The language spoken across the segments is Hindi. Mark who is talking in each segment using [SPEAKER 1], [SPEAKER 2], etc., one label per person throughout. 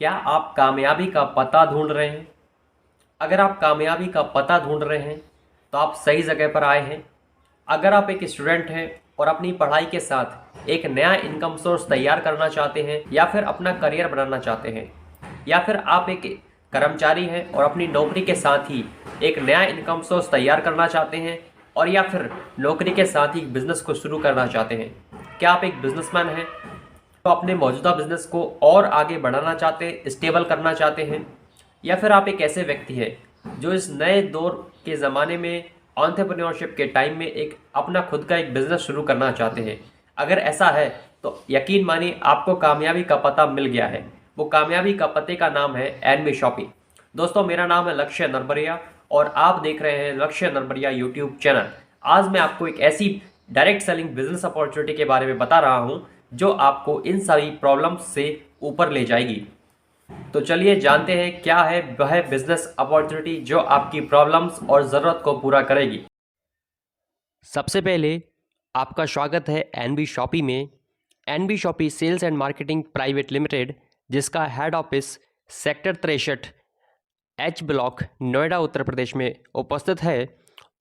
[SPEAKER 1] क्या आप कामयाबी का पता ढूंढ रहे हैं? अगर आप कामयाबी का पता ढूंढ रहे हैं तो आप सही जगह पर आए हैं। अगर आप एक स्टूडेंट हैं और अपनी पढ़ाई के साथ एक नया इनकम सोर्स तैयार करना चाहते हैं या फिर अपना करियर बनाना चाहते हैं, या फिर आप एक कर्मचारी हैं और अपनी नौकरी के साथ ही एक नया इनकम सोर्स तैयार करना चाहते हैं, और या फिर नौकरी के साथ ही बिजनेस को शुरू करना चाहते हैं। क्या आप एक बिजनेसमैन हैं तो अपने मौजूदा बिजनेस को और आगे बढ़ाना चाहते हैं, स्टेबल करना चाहते हैं, या फिर आप एक ऐसे व्यक्ति हैं जो इस नए दौर के ज़माने में एंटरप्रेन्योरशिप के टाइम में एक अपना खुद का एक बिजनेस शुरू करना चाहते हैं। अगर ऐसा है तो यकीन मानिए आपको कामयाबी का पता मिल गया है। वो कामयाबी का पते का नाम है एनबी शॉपी। दोस्तों, मेरा नाम है लक्ष्य नरबरिया और आप देख रहे हैं लक्ष्य नरबरिया यूट्यूब चैनल। आज मैं आपको एक ऐसी डायरेक्ट सेलिंग बिजनेस अपॉर्चुनिटी के बारे में बता रहा हूं जो आपको इन सारी प्रॉब्लम्स से ऊपर ले जाएगी। तो चलिए जानते हैं क्या है वह बिजनेस अपॉर्चुनिटी जो आपकी प्रॉब्लम्स और ज़रूरत को पूरा करेगी। सबसे पहले आपका स्वागत है एनबी शॉपी में। NB shoppe sales and marketing private limited, जिसका head office sector 63 H block Noida Uttar Pradesh में उपस्थित है,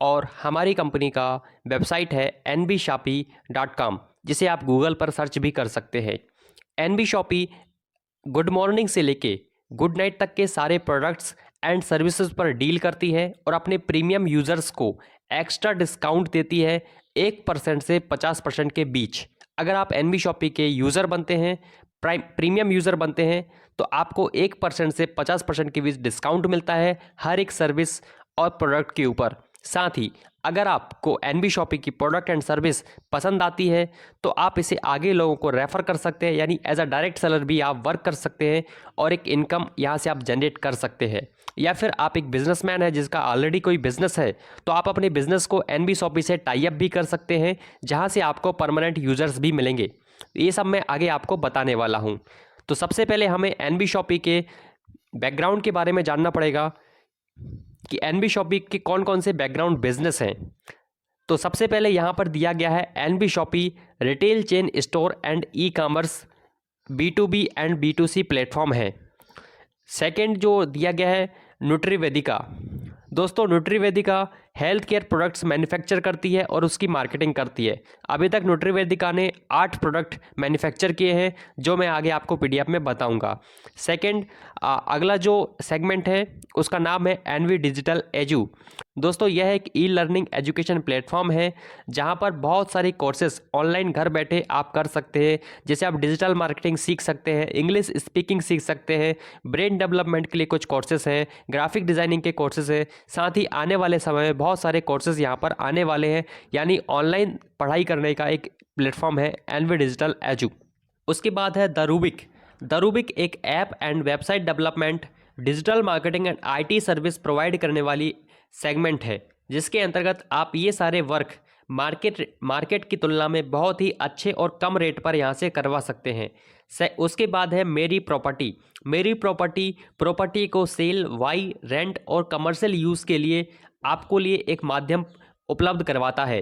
[SPEAKER 1] और हमारी कंपनी का वेबसाइट है nbshopee.com, जिसे आप गूगल पर सर्च भी कर सकते हैं। एनबी शॉपी गुड मॉर्निंग से लेके गुड नाइट तक के सारे प्रोडक्ट्स एंड सर्विसेज पर डील करती है और अपने प्रीमियम यूज़र्स को एक्स्ट्रा डिस्काउंट देती है 1% से 50% के बीच। अगर आप एनबी शॉपी के यूज़र बनते हैं, प्रीमियम यूज़र बनते हैं, तो आपको 1% से 50% के बीच डिस्काउंट मिलता है हर एक सर्विस और प्रोडक्ट के ऊपर। साथ ही अगर आपको एनबी शॉपी की प्रोडक्ट एंड सर्विस पसंद आती है तो आप इसे आगे लोगों को रेफ़र कर सकते हैं, यानी एज अ डायरेक्ट सेलर भी आप वर्क कर सकते हैं और एक इनकम यहाँ से आप जनरेट कर सकते हैं। या फिर आप एक बिजनेसमैन है जिसका ऑलरेडी कोई बिजनेस है, तो आप अपने बिजनेस को एनबी शॉपी से टाई अप भी कर सकते हैं, जहाँ से आपको परमानेंट यूज़र्स भी मिलेंगे। ये सब मैं आगे आपको बताने वाला हूँ। तो सबसे पहले हमें एनबी शॉपी के बैकग्राउंड के बारे में जानना पड़ेगा कि एनबी शॉपी के कौन कौन से बैकग्राउंड बिजनेस हैं। तो सबसे पहले यहाँ पर दिया गया है NB Shoppy retail chain store and e commerce B2B and B2C platform है। सेकंड जो दिया गया है न्यूट्रीवेदिका। दोस्तों, Nutrivedika health care products manufacture करती है और उसकी मार्केटिंग करती है। अभी तक न्यूट्रीवेदिका ने 8 प्रोडक्ट मैन्युफैक्चर किए हैं, जो मैं आगे आपको PDF में बताऊंगा। सेकंड, अगला जो सेगमेंट है उसका नाम है एनवी डिजिटल एजू। दोस्तों, यह एक ई लर्निंग एजुकेशन प्लेटफॉर्म है जहां पर बहुत सारे कोर्सेज ऑनलाइन घर बैठे आप कर सकते हैं। जैसे आप डिजिटल मार्केटिंग सीख सकते हैं, इंग्लिश स्पीकिंग सीख सकते हैं, ब्रेन डेवलपमेंट के लिए कुछ कोर्सेज हैं, ग्राफिक डिज़ाइनिंग के कोर्सेज हैं। साथ ही आने वाले समय में बहुत सारे कोर्सेज यहाँ पर आने वाले हैं, यानी ऑनलाइन पढ़ाई करने का एक प्लेटफॉर्म है एनवी डिजिटल एजू। उसके बाद है द रूबिक एक app and website development, digital marketing and IT service provide करने वाली सेगमेंट है, जिसके अंतर्गत आप ये सारे वर्क मार्केट की तुलना में बहुत ही अच्छे और कम रेट पर यहाँ से करवा सकते हैं। उसके बाद है मेरी प्रॉपर्टी को सेल, वाई, रेंट और कमर्शियल यूज़ के लिए आपको लिए एक माध्यम उपलब्ध करवाता है।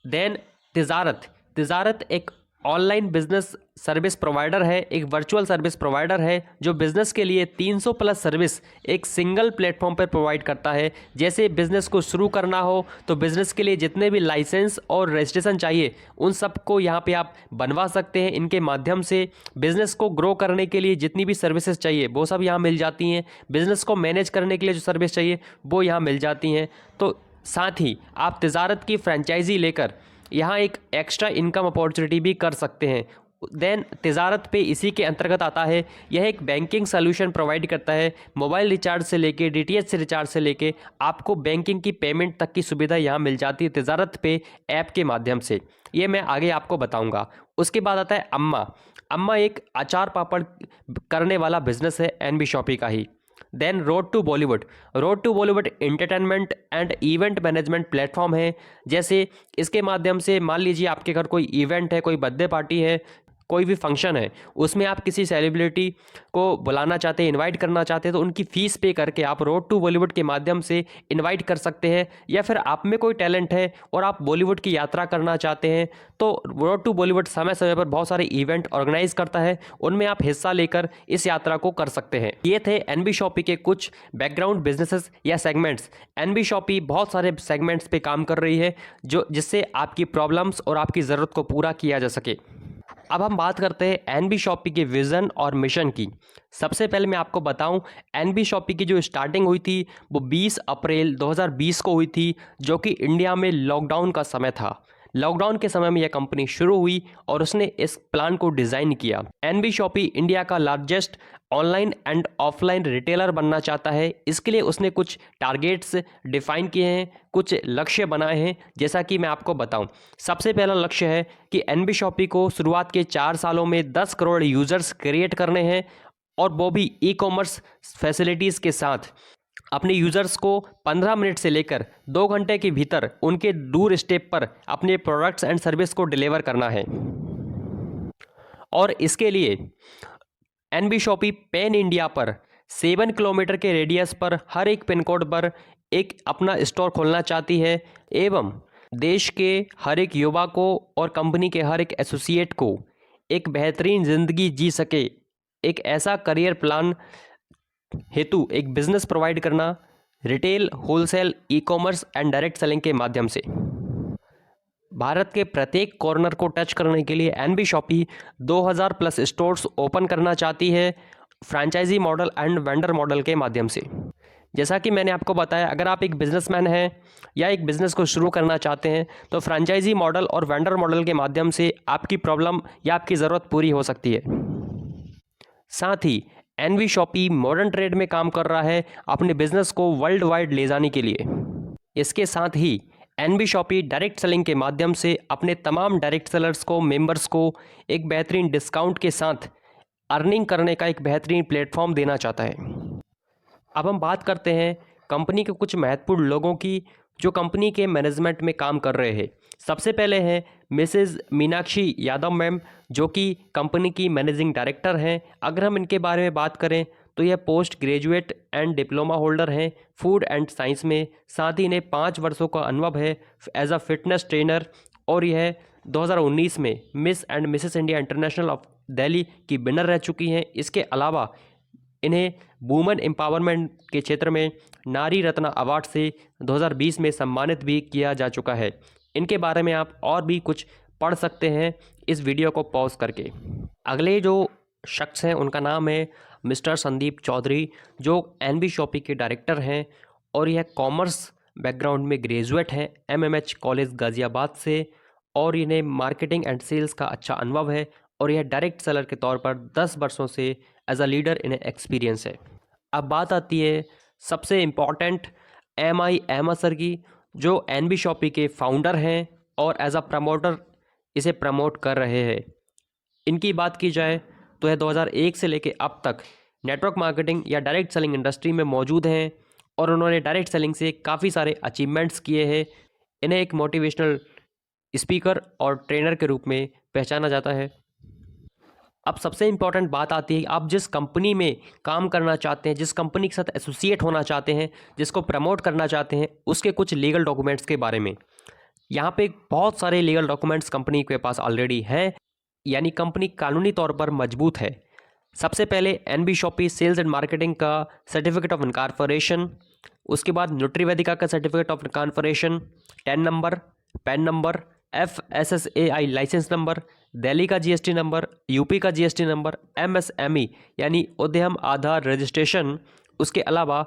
[SPEAKER 1] देन तिजारत एक ऑनलाइन बिजनेस सर्विस प्रोवाइडर है, एक वर्चुअल सर्विस प्रोवाइडर है जो बिजनेस के लिए 300 प्लस सर्विस एक सिंगल प्लेटफॉर्म पर प्रोवाइड करता है। जैसे बिजनेस को शुरू करना हो तो बिजनेस के लिए जितने भी लाइसेंस और रजिस्ट्रेशन चाहिए उन सब को यहाँ पे आप बनवा सकते हैं। इनके माध्यम से बिजनेस को ग्रो करने के लिए जितनी भी सर्विसेज चाहिए वो सब यहाँ मिल जाती हैं। बिजनेस को मैनेज करने के लिए जो सर्विस चाहिए वो यहाँ मिल जाती हैं। तो साथ ही आप तिजारत की फ्रेंचाइजी लेकर यहाँ एक एक्स्ट्रा इनकम अपॉर्चुनिटी भी कर सकते हैं। देन तिजारत पे इसी के अंतर्गत आता है, यह एक बैंकिंग सॉल्यूशन प्रोवाइड करता है। मोबाइल रिचार्ज से लेके DTH से रिचार्ज से लेके आपको बैंकिंग की पेमेंट तक की सुविधा यहाँ मिल जाती है तिजारत पे ऐप के माध्यम से। ये मैं आगे आपको बताऊँगा। उसके बाद आता है अम्मा एक अचार पापड़ करने वाला बिजनेस है एनबी शॉपी का ही। Then road to Bollywood entertainment and event management platform है। जैसे इसके माध्यम से मान लीजिए आपके घर कोई इवेंट है, कोई बर्थडे पार्टी है, कोई भी फंक्शन है उसमें आप किसी सेलिब्रिटी को बुलाना चाहते हैं, इनवाइट करना चाहते हैं, तो उनकी फ़ीस पे करके आप रोड टू बॉलीवुड के माध्यम से इनवाइट कर सकते हैं। या फिर आप में कोई टैलेंट है और आप बॉलीवुड की यात्रा करना चाहते हैं तो रोड टू बॉलीवुड समय समय पर बहुत सारे इवेंट ऑर्गेनाइज करता है, उनमें आप हिस्सा लेकर इस यात्रा को कर सकते हैं। ये थे एनबी शॉपी के कुछ बैकग्राउंड बिजनेसेस या सेगमेंट्स। एनबी शॉपी बहुत सारे सेगमेंट्स पे काम कर रही है जो जिससे आपकी प्रॉब्लम्स और आपकी ज़रूरत को पूरा किया जा सके। अब हम बात करते हैं एनबी शॉपी के विज़न और मिशन की। सबसे पहले मैं आपको बताऊं, एनबी शॉपी की जो स्टार्टिंग हुई थी वो 20 अप्रैल 2020 को हुई थी, जो कि इंडिया में लॉकडाउन का समय था। लॉकडाउन के समय में यह कंपनी शुरू हुई और उसने इस प्लान को डिज़ाइन किया। एनबी शॉपी इंडिया का largest online and offline retailer बनना चाहता है। इसके लिए उसने कुछ टारगेट्स डिफाइन किए हैं, कुछ लक्ष्य बनाए हैं। जैसा कि मैं आपको बताऊं, सबसे पहला लक्ष्य है कि एनबी शॉपी को शुरुआत के 4 सालों में 10 करोड़ यूज़र्स क्रिएट करने हैं, और वो भी ई कॉमर्स फैसिलिटीज़ के साथ। अपने यूज़र्स को 15 मिनट से लेकर 2 घंटे के भीतर उनके दूर स्टेप पर अपने प्रोडक्ट्स एंड सर्विस को डिलीवर करना है। और इसके लिए एनबी शॉपी पैन इंडिया पर 7 किलोमीटर के रेडियस पर हर एक पिन कोड पर एक अपना स्टोर खोलना चाहती है, एवं देश के हर एक युवा को और कंपनी के हर एक एसोसिएट को एक बेहतरीन ज़िंदगी जी सके, एक ऐसा करियर प्लान हेतु एक बिजनेस प्रोवाइड करना, retail, wholesale, e commerce and direct selling के माध्यम से। भारत के प्रत्येक कॉर्नर को टच करने के लिए NB Shoppy 2000 plus stores open करना चाहती है, franchise model and vendor model के माध्यम से। जैसा कि मैंने आपको बताया, अगर आप एक बिजनेसमैन हैं या एक बिज़नेस को शुरू करना चाहते हैं तो फ्रेंचाइजी मॉडल और वेंडर मॉडल के माध्यम से आपकी प्रॉब्लम या आपकी ज़रूरत पूरी हो सकती है। साथ ही एनबी शॉपी मॉडर्न ट्रेड में काम कर रहा है अपने बिजनेस को वर्ल्ड वाइड ले जाने के लिए। इसके साथ ही एनबी शॉपी डायरेक्ट सेलिंग के माध्यम से अपने तमाम डायरेक्ट सेलर्स को, मेंबर्स को एक बेहतरीन डिस्काउंट के साथ अर्निंग करने का एक बेहतरीन प्लेटफॉर्म देना चाहता है। अब हम बात करते हैं कंपनी के कुछ महत्वपूर्ण लोगों की जो कंपनी के मैनेजमेंट में काम कर रहे हैं। सबसे पहले हैं मिसेज़ मीनाक्षी यादव मैम, जो कि कंपनी की मैनेजिंग डायरेक्टर हैं। अगर हम इनके बारे में बात करें तो यह post graduate and diploma holder हैं फूड एंड साइंस में। साथ ही इन्हें 5 वर्षों का अनुभव है एज अ फिटनेस ट्रेनर, और यह 2019 में miss and Mrs India international of Delhi की विनर रह चुकी हैं। इसके अलावा इन्हें वुमेन एम्पावरमेंट के क्षेत्र में नारी रत्न अवार्ड से 2020 में सम्मानित भी किया जा चुका है। इनके बारे में आप और भी कुछ पढ़ सकते हैं इस वीडियो को पॉज करके। अगले जो शख्स हैं उनका नाम है मिस्टर संदीप चौधरी, जो एनबी शॉपी के डायरेक्टर हैं, और यह कॉमर्स बैकग्राउंड में ग्रेजुएट हैं एमएमएच कॉलेज गाज़ियाबाद से, और इन्हें मार्केटिंग एंड सेल्स का अच्छा अनुभव है, और यह डायरेक्ट सेलर के तौर पर 10 वर्षों से एज अ लीडर इन्हें एक्सपीरियंस है। अब बात आती है सबसे इम्पॉर्टेंट एमआई अहमद सर की, जो एनबी शॉपी के फाउंडर हैं और एज अ प्रमोटर इसे प्रमोट कर रहे हैं। इनकी बात की जाए तो यह 2001 से लेकर अब तक नेटवर्क मार्केटिंग या डायरेक्ट सेलिंग इंडस्ट्री में मौजूद हैं, और उन्होंने डायरेक्ट सेलिंग से काफ़ी सारे अचीवमेंट्स किए हैं। इन्हें एक मोटिवेशनल स्पीकर और ट्रेनर के रूप में पहचाना जाता है। अब सबसे इम्पॉर्टेंट बात आती है, आप जिस कंपनी में काम करना चाहते हैं, जिस कंपनी के साथ एसोसिएट होना चाहते हैं, जिसको प्रमोट करना चाहते हैं, उसके कुछ लीगल डॉक्यूमेंट्स के बारे में। यहाँ पे बहुत सारे लीगल डॉक्यूमेंट्स कंपनी के पास ऑलरेडी हैं, यानी कंपनी कानूनी तौर पर मजबूत है। सबसे पहले NB shoppe sales and marketing का सर्टिफिकेट ऑफ इनकॉर्पोरेशन, उसके बाद न्यूट्रीवेदिका का certificate of incorporation, 10 number, PAN number, FSSAI licence number, Delhi का जीएसटी नंबर, यूपी का जीएसटी नंबर, MSME यानी उद्यम आधार रजिस्ट्रेशन, उसके अलावा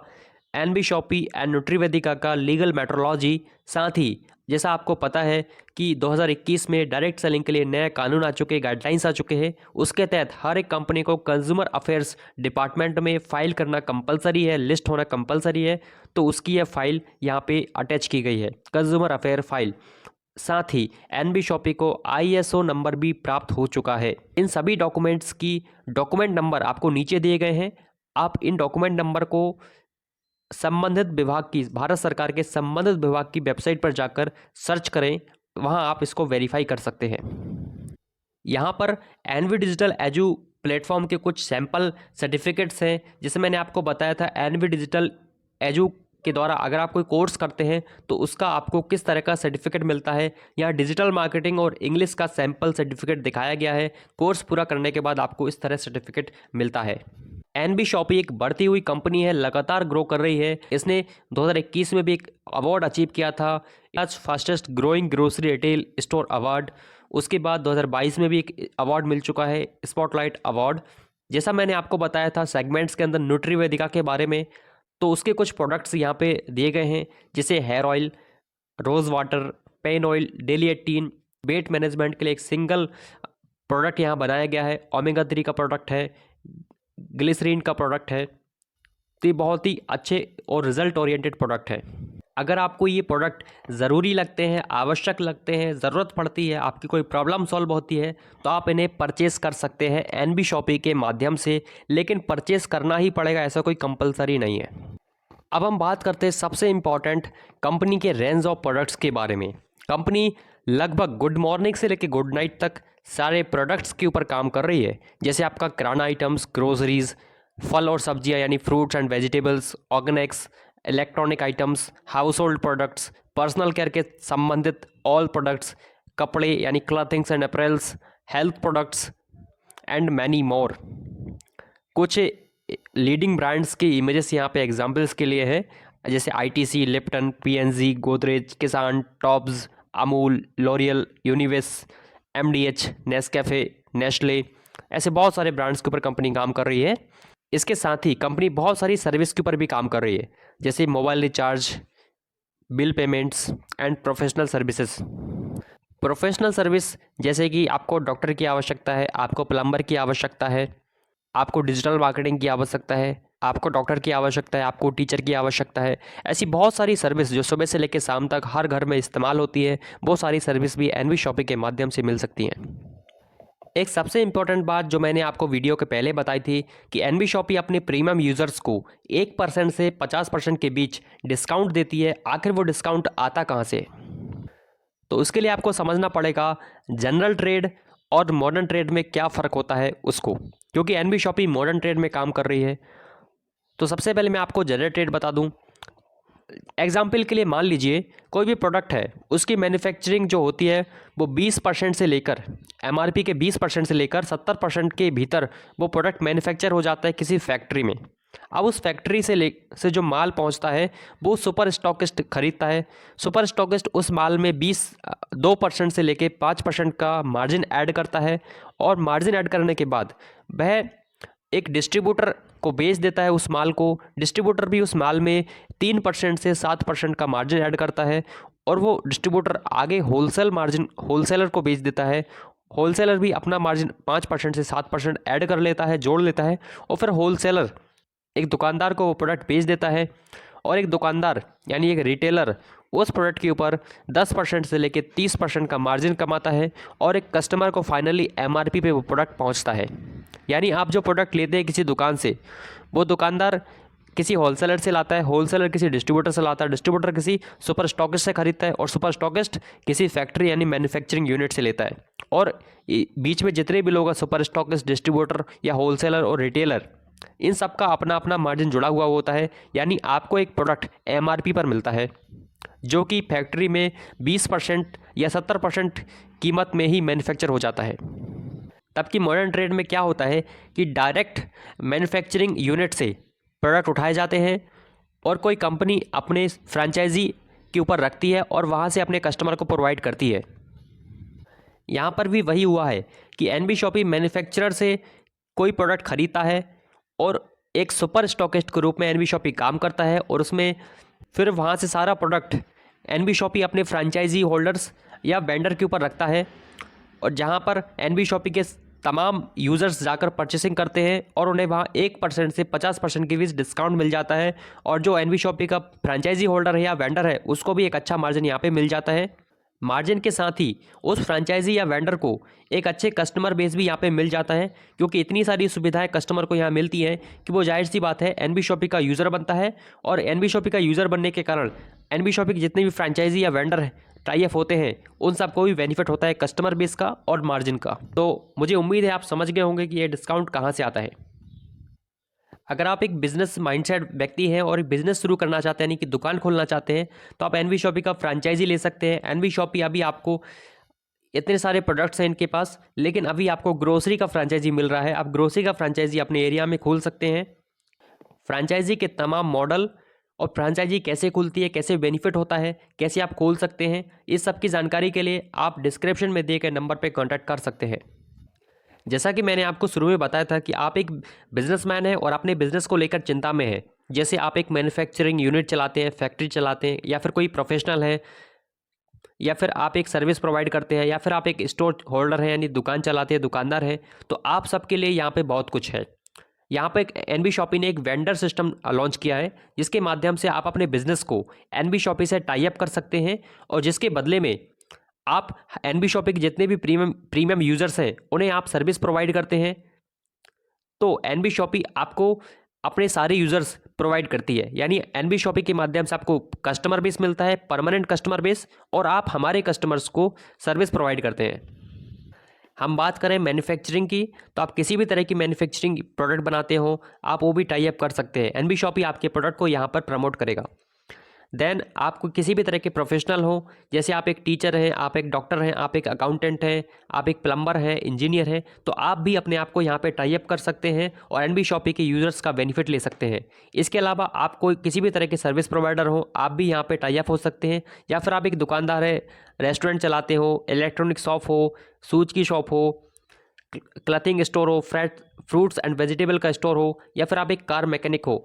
[SPEAKER 1] एनबी शॉपी एंड न्यूट्रीवेदिका का लीगल मेट्रोलॉजी। साथ ही जैसा आपको पता है कि 2021 में डायरेक्ट सेलिंग के लिए नए कानून आ चुके, गाइडलाइंस आ चुके हैं। उसके तहत हर एक कंपनी को कंज्यूमर अफेयर्स डिपार्टमेंट में फाइल करना कंपलसरी है, लिस्ट होना कंपलसरी है, तो उसकी यह फाइल यहाँ पे अटैच की गई है, कंज्यूमर अफेयर फाइल। साथ ही एनबी शॉपी को ISO नंबर भी प्राप्त हो चुका है। इन सभी डॉक्यूमेंट्स की डॉक्यूमेंट नंबर आपको नीचे दिए गए हैं। आप इन डॉक्यूमेंट नंबर को संबंधित विभाग की, भारत सरकार के संबंधित विभाग की वेबसाइट पर जाकर सर्च करें, वहां आप इसको वेरीफाई कर सकते हैं। यहाँ पर एनवी डिजिटल एजू प्लेटफॉर्म के कुछ सैम्पल सर्टिफिकेट्स हैं, जिसे मैंने आपको बताया था एनवी डिजिटल एजू के द्वारा अगर आप कोई कोर्स करते हैं तो उसका आपको किस तरह का सर्टिफिकेट मिलता है। यहाँ डिजिटल मार्केटिंग और इंग्लिश का सैम्पल सर्टिफिकेट दिखाया गया है। कोर्स पूरा करने के बाद आपको इस तरह सर्टिफिकेट मिलता है। एनबी शॉपी एक बढ़ती हुई कंपनी है, लगातार ग्रो कर रही है। इसने 2021 में भी एक अवार्ड अचीव किया था, आज fastest growing grocery retail store award. उसके बाद 2022 में भी एक अवार्ड मिल चुका है, स्पॉटलाइट अवार्ड। जैसा मैंने आपको बताया था सेगमेंट्स के अंदर न्यूट्रीवेदिका के बारे में, तो उसके कुछ प्रोडक्ट्स यहाँ पे दिए गए हैं, जैसे hair oil, rose water, pain oil, daily 18, weight management के लिए एक सिंगल प्रोडक्ट यहाँ बनाया गया है, ओमेगा 3 का प्रोडक्ट है, ग्लिसरीन का प्रोडक्ट है। तो ये बहुत ही अच्छे और रिजल्ट ओरिएंटेड प्रोडक्ट है। अगर आपको ये प्रोडक्ट ज़रूरी लगते हैं, आवश्यक लगते हैं, ज़रूरत पड़ती है, आपकी कोई प्रॉब्लम सॉल्व होती है, तो आप इन्हें परचेज़ कर सकते हैं एनबी शॉपी के माध्यम से। लेकिन परचेज़ करना ही पड़ेगा, ऐसा कोई कंपलसरी नहीं है। अब हम बात करते हैं सबसे इम्पॉर्टेंट कंपनी के रेंज ऑफ प्रोडक्ट्स के बारे में। कंपनी लगभग गुड मॉर्निंग से लेकर गुड नाइट तक सारे प्रोडक्ट्स के ऊपर काम कर रही है, जैसे आपका किराना आइटम्स, ग्रोसरीज, फल और सब्जियां यानी fruits and vegetables, organics, electronic items, household products, personal care के संबंधित ऑल प्रोडक्ट्स, कपड़े यानी clothings and apparels, health products and many more. कुछ लीडिंग ब्रांड्स की इमेजेस यहाँ पे एग्जांपल्स के लिए है, जैसे ITC, Lipton, PNG, Godrej, Kissan, Tops, Amul, L'Oreal, यूनिवेस, एमडीएच, नेस्कैफे, नेस्ले, ऐसे बहुत सारे ब्रांड्स के ऊपर कंपनी काम कर रही है। इसके साथ ही कंपनी बहुत सारी सर्विस के ऊपर भी काम कर रही है, जैसे mobile recharge, bill payments and professional services. Professional service जैसे कि आपको डॉक्टर की आवश्यकता है, आपको प्लम्बर की आवश्यकता है, आपको डिजिटल मार्केटिंग की आवश्यकता है, आपको डॉक्टर की आवश्यकता है, आपको टीचर की आवश्यकता है, ऐसी बहुत सारी सर्विस जो सुबह से लेकर शाम तक हर घर में इस्तेमाल होती है, वो सारी सर्विस भी एनवी शॉपी के माध्यम से मिल सकती हैं। एक सबसे इम्पॉर्टेंट बात जो मैंने आपको वीडियो के पहले बताई थी कि एनवी शॉपी अपने प्रीमियम यूज़र्स को 1% से 50% के बीच डिस्काउंट देती है। आखिर वो डिस्काउंट आता कहाँ से? तो उसके लिए आपको समझना पड़ेगा जनरल ट्रेड और मॉडर्न ट्रेड में क्या फ़र्क होता है उसको, क्योंकि एनवी शॉपी मॉडर्न ट्रेड में काम कर रही है। तो सबसे पहले मैं आपको जनरल ट्रेड बता दूं। एग्जाम्पल के लिए मान लीजिए कोई भी प्रोडक्ट है, उसकी मैन्युफैक्चरिंग जो होती है वो 20% से लेकर एमआरपी के 20% से लेकर 70% के भीतर वो प्रोडक्ट मैन्युफैक्चर हो जाता है किसी फैक्ट्री में। अब उस फैक्ट्री से जो माल पहुंचता है वो सुपर स्टॉकिस्ट खरीदता है। सुपर स्टॉकिस्ट उस माल में 2% से लेकर 5% का मार्जिन ऐड करता है, और मार्जिन ऐड करने के बाद वह एक डिस्ट्रीब्यूटर को बेच देता है उस माल को। डिस्ट्रीब्यूटर भी उस माल में 3% से 7% का मार्जिन ऐड करता है, और वो डिस्ट्रीब्यूटर आगे होलसेलर को बेच देता है। होलसेलर भी अपना मार्जिन 5% से 7% ऐड कर लेता है, जोड़ लेता है, और फिर होलसेलर एक दुकानदार को वो प्रोडक्ट बेच देता है, और एक दुकानदार यानी एक रिटेलर उस प्रोडक्ट के ऊपर 10% से लेकर 30% का मार्जिन कमाता है, और एक कस्टमर को फाइनली एमआरपी पे वो प्रोडक्ट पहुंचता है। यानी आप जो प्रोडक्ट लेते हैं किसी दुकान से, वो दुकानदार किसी होलसेलर से लाता है, होलसेलर किसी डिस्ट्रीब्यूटर से लाता है, डिस्ट्रीब्यूटर किसी सुपर स्टॉकिस्ट से खरीदता है, और सुपर स्टॉकिस्ट किसी फैक्ट्री यानी मैन्युफैक्चरिंग यूनिट से लेता है। और बीच में जितने भी लोग हैं, सुपर स्टॉकिस्ट, डिस्ट्रीब्यूटर या होलसेलर और रिटेलर, इन सब का अपना अपना मार्जिन जुड़ा हुआ होता है। यानी आपको एक प्रोडक्ट एमआरपी पर मिलता है जो कि फैक्ट्री में 20% या 70% कीमत में ही मैन्युफैक्चर हो जाता है। तबकि मॉडर्न ट्रेड में क्या होता है कि डायरेक्ट मैन्युफैक्चरिंग यूनिट से प्रोडक्ट उठाए जाते हैं, और कोई कंपनी अपने फ्रेंचाइजी के ऊपर रखती है और वहाँ से अपने कस्टमर को प्रोवाइड करती है। यहाँ पर भी वही हुआ है कि एनबी शॉपी मैन्युफैक्चरर से कोई प्रोडक्ट खरीदता है, और एक सुपर स्टॉकिस्ट के रूप में एनबी शॉपी काम करता है, और उसमें फिर वहाँ से सारा प्रोडक्ट एनबी शॉपी अपने फ्रेंचाइजी होल्डर्स या वेंडर के ऊपर रखता है, और जहाँ पर एनबी शॉपी के तमाम यूज़र्स जाकर परचेसिंग करते हैं, और उन्हें वहाँ 1% से 50% के बीच डिस्काउंट मिल जाता है, और जो एनबी शॉपी का फ्रेंचाइजी होल्डर है या वेंडर है उसको भी एक अच्छा मार्जिन यहाँ पे मिल जाता है। मार्जिन के साथ ही उस फ्रेंचाइजी या वेंडर को एक अच्छे कस्टमर बेस भी यहाँ पे मिल जाता है, क्योंकि इतनी सारी सुविधाएं कस्टमर को यहाँ मिलती हैं कि वो जाहिर सी बात है एनबी शॉपी का यूज़र बनता है, और एनबी शॉपी का यूज़र बनने के कारण एनबी शॉपी के जितने भी फ्रेंचाइजी या वेंडर टाई अप होते हैं उन सबको भी बेनिफिट होता है कस्टमर बेस का और मार्जिन का। तो मुझे उम्मीद है आप समझ गए होंगे कि ये डिस्काउंट कहाँ से आता है। अगर आप एक बिजनेस माइंडसेट व्यक्ति हैं और एक बिजनेस शुरू करना चाहते हैं यानी कि दुकान खोलना चाहते हैं तो आप एनवी शॉपी का फ्रेंचाइजी ले सकते हैं। एनवी शॉपी अभी आपको इतने सारे प्रोडक्ट्स हैं इनके पास, लेकिन अभी आपको ग्रोसरी का फ्रेंचाइजी मिल रहा है। आप ग्रोसरी का फ्रेंचाइजी अपने एरिया में खोल सकते हैं। फ्रेंचाइजी के तमाम मॉडल और फ्रेंचाइजी कैसे खुलती है, कैसे बेनिफिट होता है, कैसे आप खोल सकते हैं, इस सब की जानकारी के लिए आप डिस्क्रिप्शन में दिए गए नंबर पर कॉन्टैक्ट कर सकते हैं। जैसा कि मैंने आपको शुरू में बताया था कि आप एक बिजनेसमैन हैं और अपने बिजनेस को लेकर चिंता में हैं। जैसे आप एक मैन्युफैक्चरिंग यूनिट चलाते हैं, फैक्ट्री चलाते हैं, या फिर कोई प्रोफेशनल है, या फिर आप एक सर्विस प्रोवाइड करते हैं, या फिर आप एक स्टोर होल्डर हैं यानी दुकान चलाते हैं, दुकानदार हैं, तो आप सबके लिए यहाँ पे बहुत कुछ है। यहाँ पे एनबी शॉपी ने एक वेंडर सिस्टम लॉन्च किया है जिसके माध्यम से आप अपने बिजनेस को एनबी शॉपी से टाई अप कर सकते हैं और जिसके बदले में आप एनबी शॉपी के जितने भी प्रीमियम यूजर्स हैं उन्हें आप सर्विस प्रोवाइड करते हैं। तो एनबी शॉपी आपको अपने सारे यूजर्स प्रोवाइड करती है, यानी एनबी शॉपी के माध्यम से आपको कस्टमर बेस मिलता है, परमानेंट कस्टमर बेस, और आप हमारे कस्टमर्स को सर्विस प्रोवाइड करते हैं। हम बात करें मैन्युफैक्चरिंग की, तो आप किसी भी तरह की मैन्युफैक्चरिंग प्रोडक्ट बनाते हो आप वो भी टाई अप कर सकते हैं। एनबी शॉपी आपके प्रोडक्ट को यहाँ पर प्रमोट करेगा। देन आपको किसी भी तरह के प्रोफेशनल हो, जैसे आप एक टीचर हैं, आप एक डॉक्टर हैं, आप एक अकाउंटेंट हैं, आप एक प्लम्बर हैं, इंजीनियर हैं, तो आप भी अपने आप को यहाँ पे टाई अप कर सकते हैं और एनबी शॉपी के यूजर्स का बेनिफिट ले सकते हैं। इसके अलावा आप कोई किसी भी तरह के सर्विस प्रोवाइडर हो आप भी यहाँ पे टाई अप हो सकते हैं, या फिर आप एक दुकानदार है, रेस्टोरेंट चलाते हो, इलेक्ट्रॉनिक शॉप हो, शूज की शॉप हो, क्लथिंग स्टोर हो, फ्रूट्स एंड वेजिटेबल का स्टोर हो, या फिर आप एक कार मैकेनिक हो,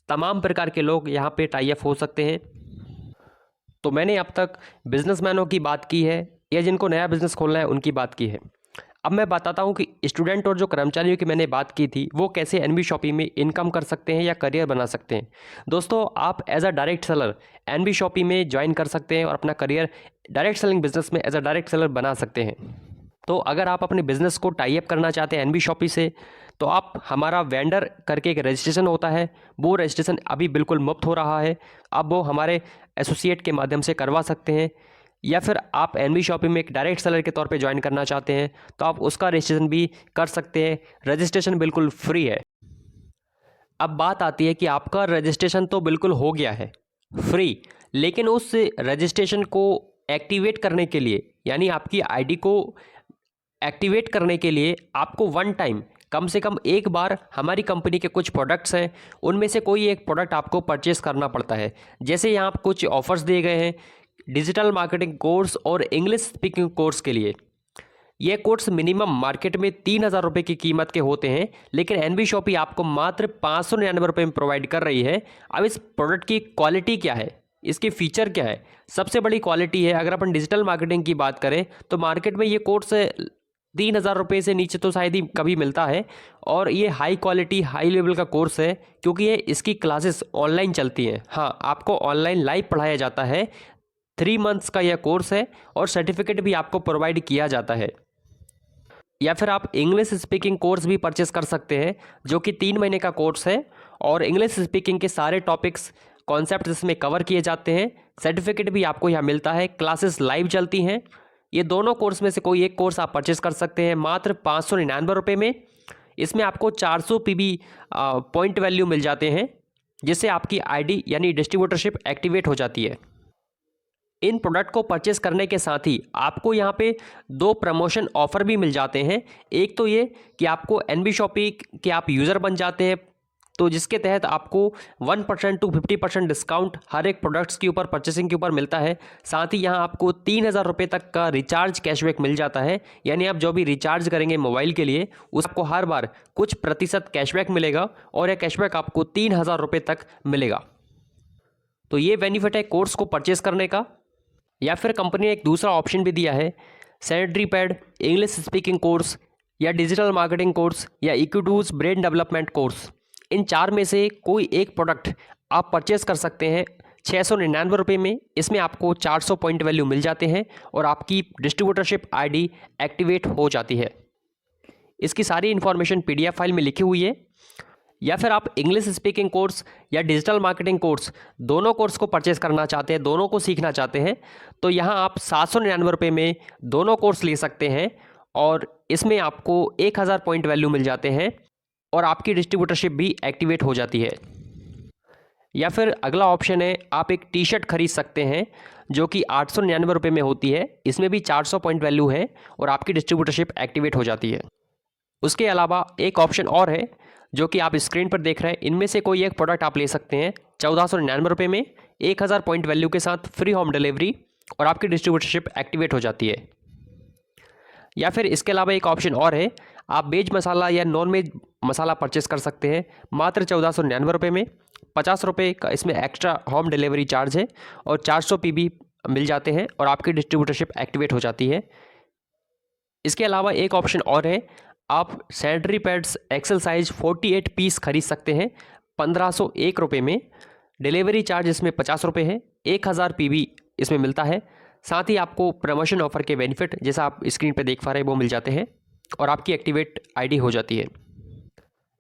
[SPEAKER 1] तमाम प्रकार के लोग यहाँ पे टाई अप हो सकते हैं। तो मैंने अब तक बिजनेसमैनों की बात की है या जिनको नया बिजनेस खोलना है उनकी बात की है। अब मैं बताता हूँ कि स्टूडेंट और जो कर्मचारियों की मैंने बात की थी वो कैसे एनबी शॉपी में इनकम कर सकते हैं या करियर बना सकते हैं। दोस्तों, आप as a direct seller NB shoppe में ज्वाइन कर सकते हैं और अपना करियर डायरेक्ट सेलिंग बिजनेस में एज अ डायरेक्ट सेलर बना सकते हैं। तो अगर आप अपने बिजनेस को टाई अप करना चाहते हैं एनबी शॉपी से, तो आप हमारा वेंडर करके एक रजिस्ट्रेशन होता है, वो रजिस्ट्रेशन अभी बिल्कुल मुफ्त हो रहा है। आप वो हमारे एसोसिएट के माध्यम से करवा सकते हैं, या फिर आप एनबी शॉपी में एक डायरेक्ट सेलर के तौर पे ज्वाइन करना चाहते हैं तो आप उसका रजिस्ट्रेशन भी कर सकते हैं। रजिस्ट्रेशन बिल्कुल फ्री है। अब बात आती है कि आपका रजिस्ट्रेशन तो बिल्कुल हो गया है फ्री, लेकिन उस रजिस्ट्रेशन को एक्टिवेट करने के लिए, यानी आपकी आईडी को एक्टिवेट करने के लिए आपको वन टाइम कम से कम एक बार हमारी कंपनी के कुछ प्रोडक्ट्स हैं उनमें से कोई एक प्रोडक्ट आपको परचेस करना पड़ता है। जैसे यहाँ कुछ ऑफर्स दिए गए हैं डिजिटल मार्केटिंग कोर्स और इंग्लिश स्पीकिंग कोर्स के लिए। ये कोर्स मिनिमम मार्केट में 3,000 रुपये की कीमत के होते हैं, लेकिन एनबी शॉपी आपको मात्र 599 रुपये में प्रोवाइड कर रही है। अब इस प्रोडक्ट की क्वालिटी क्या है, इसके फीचर क्या है? सबसे बड़ी क्वालिटी है, अगर अपन डिजिटल मार्केटिंग की बात करें तो मार्केट में ये कोर्स 3,000 रुपये से नीचे तो शायद ही कभी मिलता है, और ये हाई क्वालिटी हाई लेवल का कोर्स है क्योंकि ये इसकी क्लासेस ऑनलाइन चलती हैं। हाँ, आपको ऑनलाइन लाइव पढ़ाया जाता है। 3 मंथ्स का यह कोर्स है और सर्टिफिकेट भी आपको प्रोवाइड किया जाता है। या फिर आप इंग्लिश स्पीकिंग कोर्स भी परचेस कर सकते हैं जो कि 3 महीने का कोर्स है, और इंग्लिश स्पीकिंग के सारे टॉपिक्स कॉन्सेप्ट इसमें कवर किए जाते हैं। सर्टिफिकेट भी आपको यहाँ मिलता है, क्लासेस लाइव चलती हैं। ये दोनों कोर्स में से कोई एक कोर्स आप परचेस कर सकते हैं मात्र 599 रुपये में। इसमें आपको 400 PB पॉइंट वैल्यू मिल जाते हैं, जिससे आपकी आईडी यानी डिस्ट्रीब्यूटरशिप एक्टिवेट हो जाती है। इन प्रोडक्ट को परचेस करने के साथ ही आपको यहाँ पे 2 प्रमोशन ऑफर भी मिल जाते हैं। एक तो ये कि आपको एनबी शॉपी के आप यूज़र बन जाते हैं, तो जिसके तहत आपको 1% to 50% डिस्काउंट हर एक प्रोडक्ट्स के ऊपर परचेसिंग के ऊपर मिलता है। साथ ही यहाँ आपको 3,000 रुपये तक का रिचार्ज कैशबैक मिल जाता है, यानी आप जो भी रिचार्ज करेंगे मोबाइल के लिए उसको हर बार कुछ प्रतिशत कैशबैक मिलेगा, और यह कैशबैक आपको 3,000 रुपये तक मिलेगा। तो ये बेनिफिट है कोर्स को परचेस करने का। या फिर कंपनी ने एक दूसरा ऑप्शन भी दिया है, sanitary pad, English speaking course, या डिजिटल मार्केटिंग कोर्स, या इक्विटूज ब्रेन डेवलपमेंट कोर्स। इन 4 में से कोई एक प्रोडक्ट आप परचेस कर सकते हैं 699 रुपये में। इसमें आपको 400 पॉइंट वैल्यू मिल जाते हैं और आपकी डिस्ट्रीब्यूटरशिप आईडी एक्टिवेट हो जाती है। इसकी सारी इन्फॉर्मेशन PDF फाइल में लिखी हुई है। या फिर आप इंग्लिश स्पीकिंग कोर्स या डिजिटल मार्केटिंग कोर्स दोनों कोर्स को परचेज़ करना चाहते हैं, दोनों को सीखना चाहते हैं, तो यहाँ आप 799 रुपये में दोनों कोर्स ले सकते हैं और इसमें आपको 1000 पॉइंट वैल्यू मिल जाते हैं और आपकी डिस्ट्रीब्यूटरशिप भी एक्टिवेट हो जाती है। या फिर अगला ऑप्शन है, आप एक टी शर्ट खरीद सकते हैं जो कि 899 रुपये में होती है, इसमें भी 400 पॉइंट वैल्यू है और आपकी डिस्ट्रीब्यूटरशिप एक्टिवेट हो जाती है। उसके अलावा एक ऑप्शन और है जो कि आप स्क्रीन पर देख रहे हैं, इनमें से कोई एक प्रोडक्ट आप ले सकते हैं 1499 रुपये में 1000 पॉइंट वैल्यू के साथ, फ्री होम डिलीवरी और आपकी डिस्ट्रीब्यूटरशिप एक्टिवेट हो जाती है। या फिर इसके अलावा एक ऑप्शन और है, आप वेज मसाला या नॉन वेज मसाला परचेस कर सकते हैं मात्र 1499 रुपये में, 50 रुपये का इसमें एक्स्ट्रा होम डिलीवरी चार्ज है और 400 PB मिल जाते हैं और आपकी डिस्ट्रीब्यूटरशिप एक्टिवेट हो जाती है। इसके अलावा एक ऑप्शन और है, आप sanitary pads XL size 48 piece खरीद सकते हैं 1501 रुपये में, डिलीवरी चार्ज इसमें 50 रुपये है, 1000 PB इसमें मिलता है। साथ ही आपको प्रमोशन ऑफर के बेनिफिट जैसा आप स्क्रीन पे देख पा रहे हैं वो मिल जाते हैं और आपकी एक्टिवेट आईडी हो जाती है।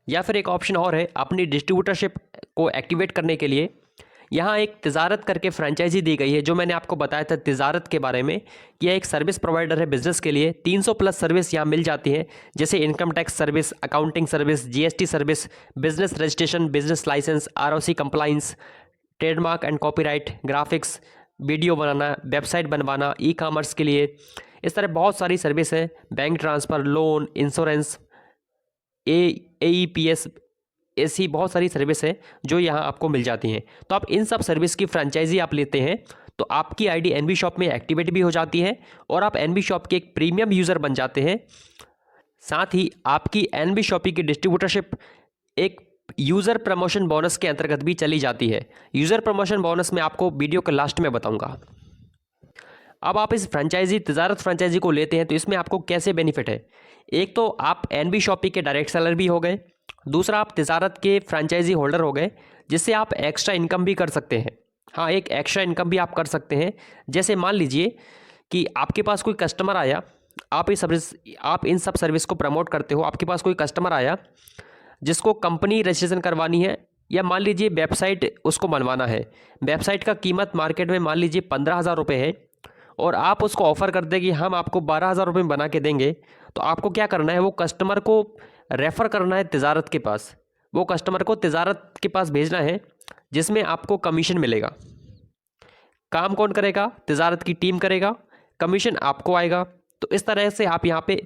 [SPEAKER 1] या फिर एक ऑप्शन और है, अपनी डिस्ट्रीब्यूटरशिप को एक्टिवेट करने के लिए यहाँ एक तिजारत करके फ्रेंचाइजी दी गई है, जो मैंने आपको बताया था तिजारत के बारे में। यह एक सर्विस प्रोवाइडर है बिजनेस के लिए, 300 प्लस सर्विस यहाँ मिल जाती है, जैसे income tax service, accounting service, GST service, business registration, business licence, ROC compliance, trademark and copyright, graphics, video बनाना, वेबसाइट बनवाना, ई-कॉमर्स के लिए, इस तरह बहुत सारी सर्विस है, bank transfer, loan, insurance, AEPS, ऐसी बहुत सारी सर्विस है जो यहाँ आपको मिल जाती हैं। तो आप इन सब सर्विस की फ्रेंचाइजी आप लेते हैं तो आपकी आईडी NB शॉप में एक्टिवेट भी हो जाती है और आप NB शॉप के एक प्रीमियम यूज़र बन जाते हैं। साथ ही आपकी NB शॉपी की डिस्ट्रीब्यूटरशिप एक यूज़र प्रमोशन बोनस के अंतर्गत भी चली जाती है। यूज़र प्रमोशन बोनस मैं आपको वीडियो के लास्ट में बताऊंगा। अब आप इस फ्रेंचाइजी तिजारत फ्रेंचाइजी को लेते हैं तो इसमें आपको कैसे बेनिफिट है, एक तो आप NB शॉपी के डायरेक्ट सेलर भी हो गए, दूसरा आप तिजारत के फ्रेंचाइजी होल्डर हो गए, जिससे आप एक्स्ट्रा इनकम भी कर सकते हैं। हाँ, एक एक्स्ट्रा इनकम भी आप कर सकते हैं। जैसे मान लीजिए कि आपके पास कोई कस्टमर आया, आप इन सब सर्विस को प्रमोट करते हो, आपके पास कोई कस्टमर आया जिसको कंपनी रजिस्ट्रेशन करवानी है या मान लीजिए वेबसाइट उसको बनवाना है, वेबसाइट का कीमत मार्केट में मान लीजिए 15,000 रुपये है और आप उसको ऑफ़र कर दें कि हम आपको 12,000 रुपये में बना के देंगे, तो आपको क्या करना है, वो कस्टमर को रेफ़र करना है तिजारत के पास, वो कस्टमर को तिजारत के पास भेजना है जिसमें आपको कमीशन मिलेगा। काम कौन करेगा, तिजारत की टीम करेगा, कमीशन आपको आएगा। तो इस तरह से आप यहाँ पे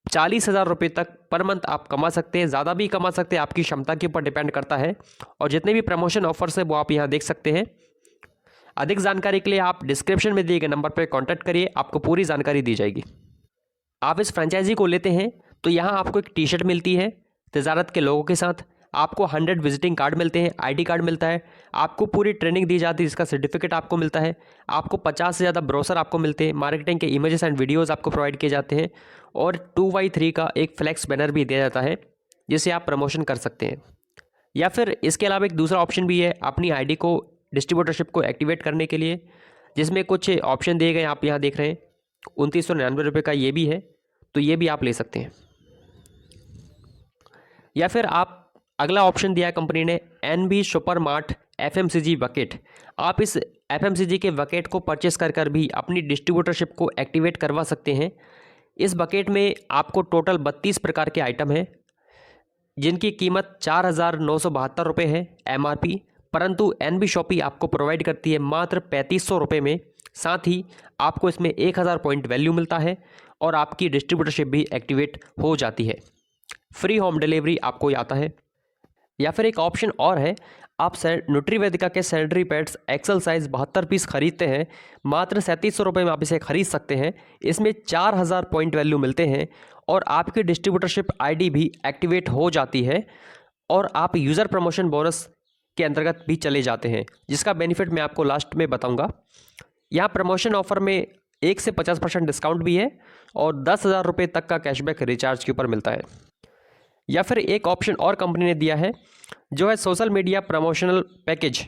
[SPEAKER 1] 40,000 रुपये तक पर मंथ आप कमा सकते हैं, ज़्यादा भी कमा सकते हैं, आपकी क्षमता के ऊपर डिपेंड करता है। और जितने भी प्रमोशन ऑफर्स है वो आप यहाँ देख सकते हैं। अधिक जानकारी के लिए आप डिस्क्रिप्शन में दिए गए नंबर पर कॉन्टैक्ट करिए, आपको पूरी जानकारी दी जाएगी। आप इस फ्रेंचाइजी को लेते हैं तो यहाँ आपको एक टी शर्ट मिलती है तिजारत के लोगों के साथ, आपको 100 विजिटिंग कार्ड मिलते हैं, ID कार्ड मिलता है, आपको पूरी ट्रेनिंग दी जाती है जिसका सर्टिफिकेट आपको मिलता है, आपको 50 से ज़्यादा ब्रोशर आपको मिलते हैं, मार्केटिंग के इमेजेस एंड वीडियोस आपको प्रोवाइड किए जाते हैं और 2x3 का एक फ्लैक्स बैनर भी दिया जाता है जिसे आप प्रमोशन कर सकते हैं। या फिर इसके अलावा एक दूसरा ऑप्शन भी है अपनी ID को डिस्ट्रीब्यूटरशिप को एक्टिवेट करने के लिए, जिसमें कुछ ऑप्शन दिए गए आप यहाँ देख रहे हैं। 2999 रुपये का ये भी है, तो ये भी आप ले सकते हैं। या फिर आप अगला ऑप्शन दिया है कंपनी ने NB super mart FMCG bucket, आप इस FMCG के बकेट को परचेस कर भी अपनी डिस्ट्रीब्यूटरशिप को एक्टिवेट करवा सकते हैं। इस बकेट में आपको टोटल 32 प्रकार के आइटम हैं जिनकी कीमत 4,972 रुपये है MRP, परंतु NB शॉपी आपको प्रोवाइड करती है मात्र 3500 रुपये में। साथ ही आपको इसमें 1000 पॉइंट वैल्यू मिलता है और आपकी डिस्ट्रीब्यूटरशिप भी एक्टिवेट हो जाती है। फ्री होम डिलीवरी आपको आता है। या फिर एक ऑप्शन और है, आप न्यूट्रीवेदिका के sanitary pads XL size 72 piece खरीदते हैं, मात्र 3700 रुपये में आप इसे खरीद सकते हैं। इसमें 4000 पॉइंट वैल्यू मिलते हैं और आपकी डिस्ट्रीब्यूटरशिप ID भी एक्टिवेट हो जाती है और आप यूज़र प्रमोशन बोनस के अंतर्गत भी चले जाते हैं, जिसका बेनिफिट मैं आपको लास्ट में बताऊंगा। यहाँ प्रमोशन ऑफर में 1 से 50% डिस्काउंट भी है और 10,000 रुपये तक का कैशबैक रिचार्ज के ऊपर मिलता है। या फिर एक ऑप्शन और कंपनी ने दिया है जो है सोशल मीडिया प्रमोशनल पैकेज।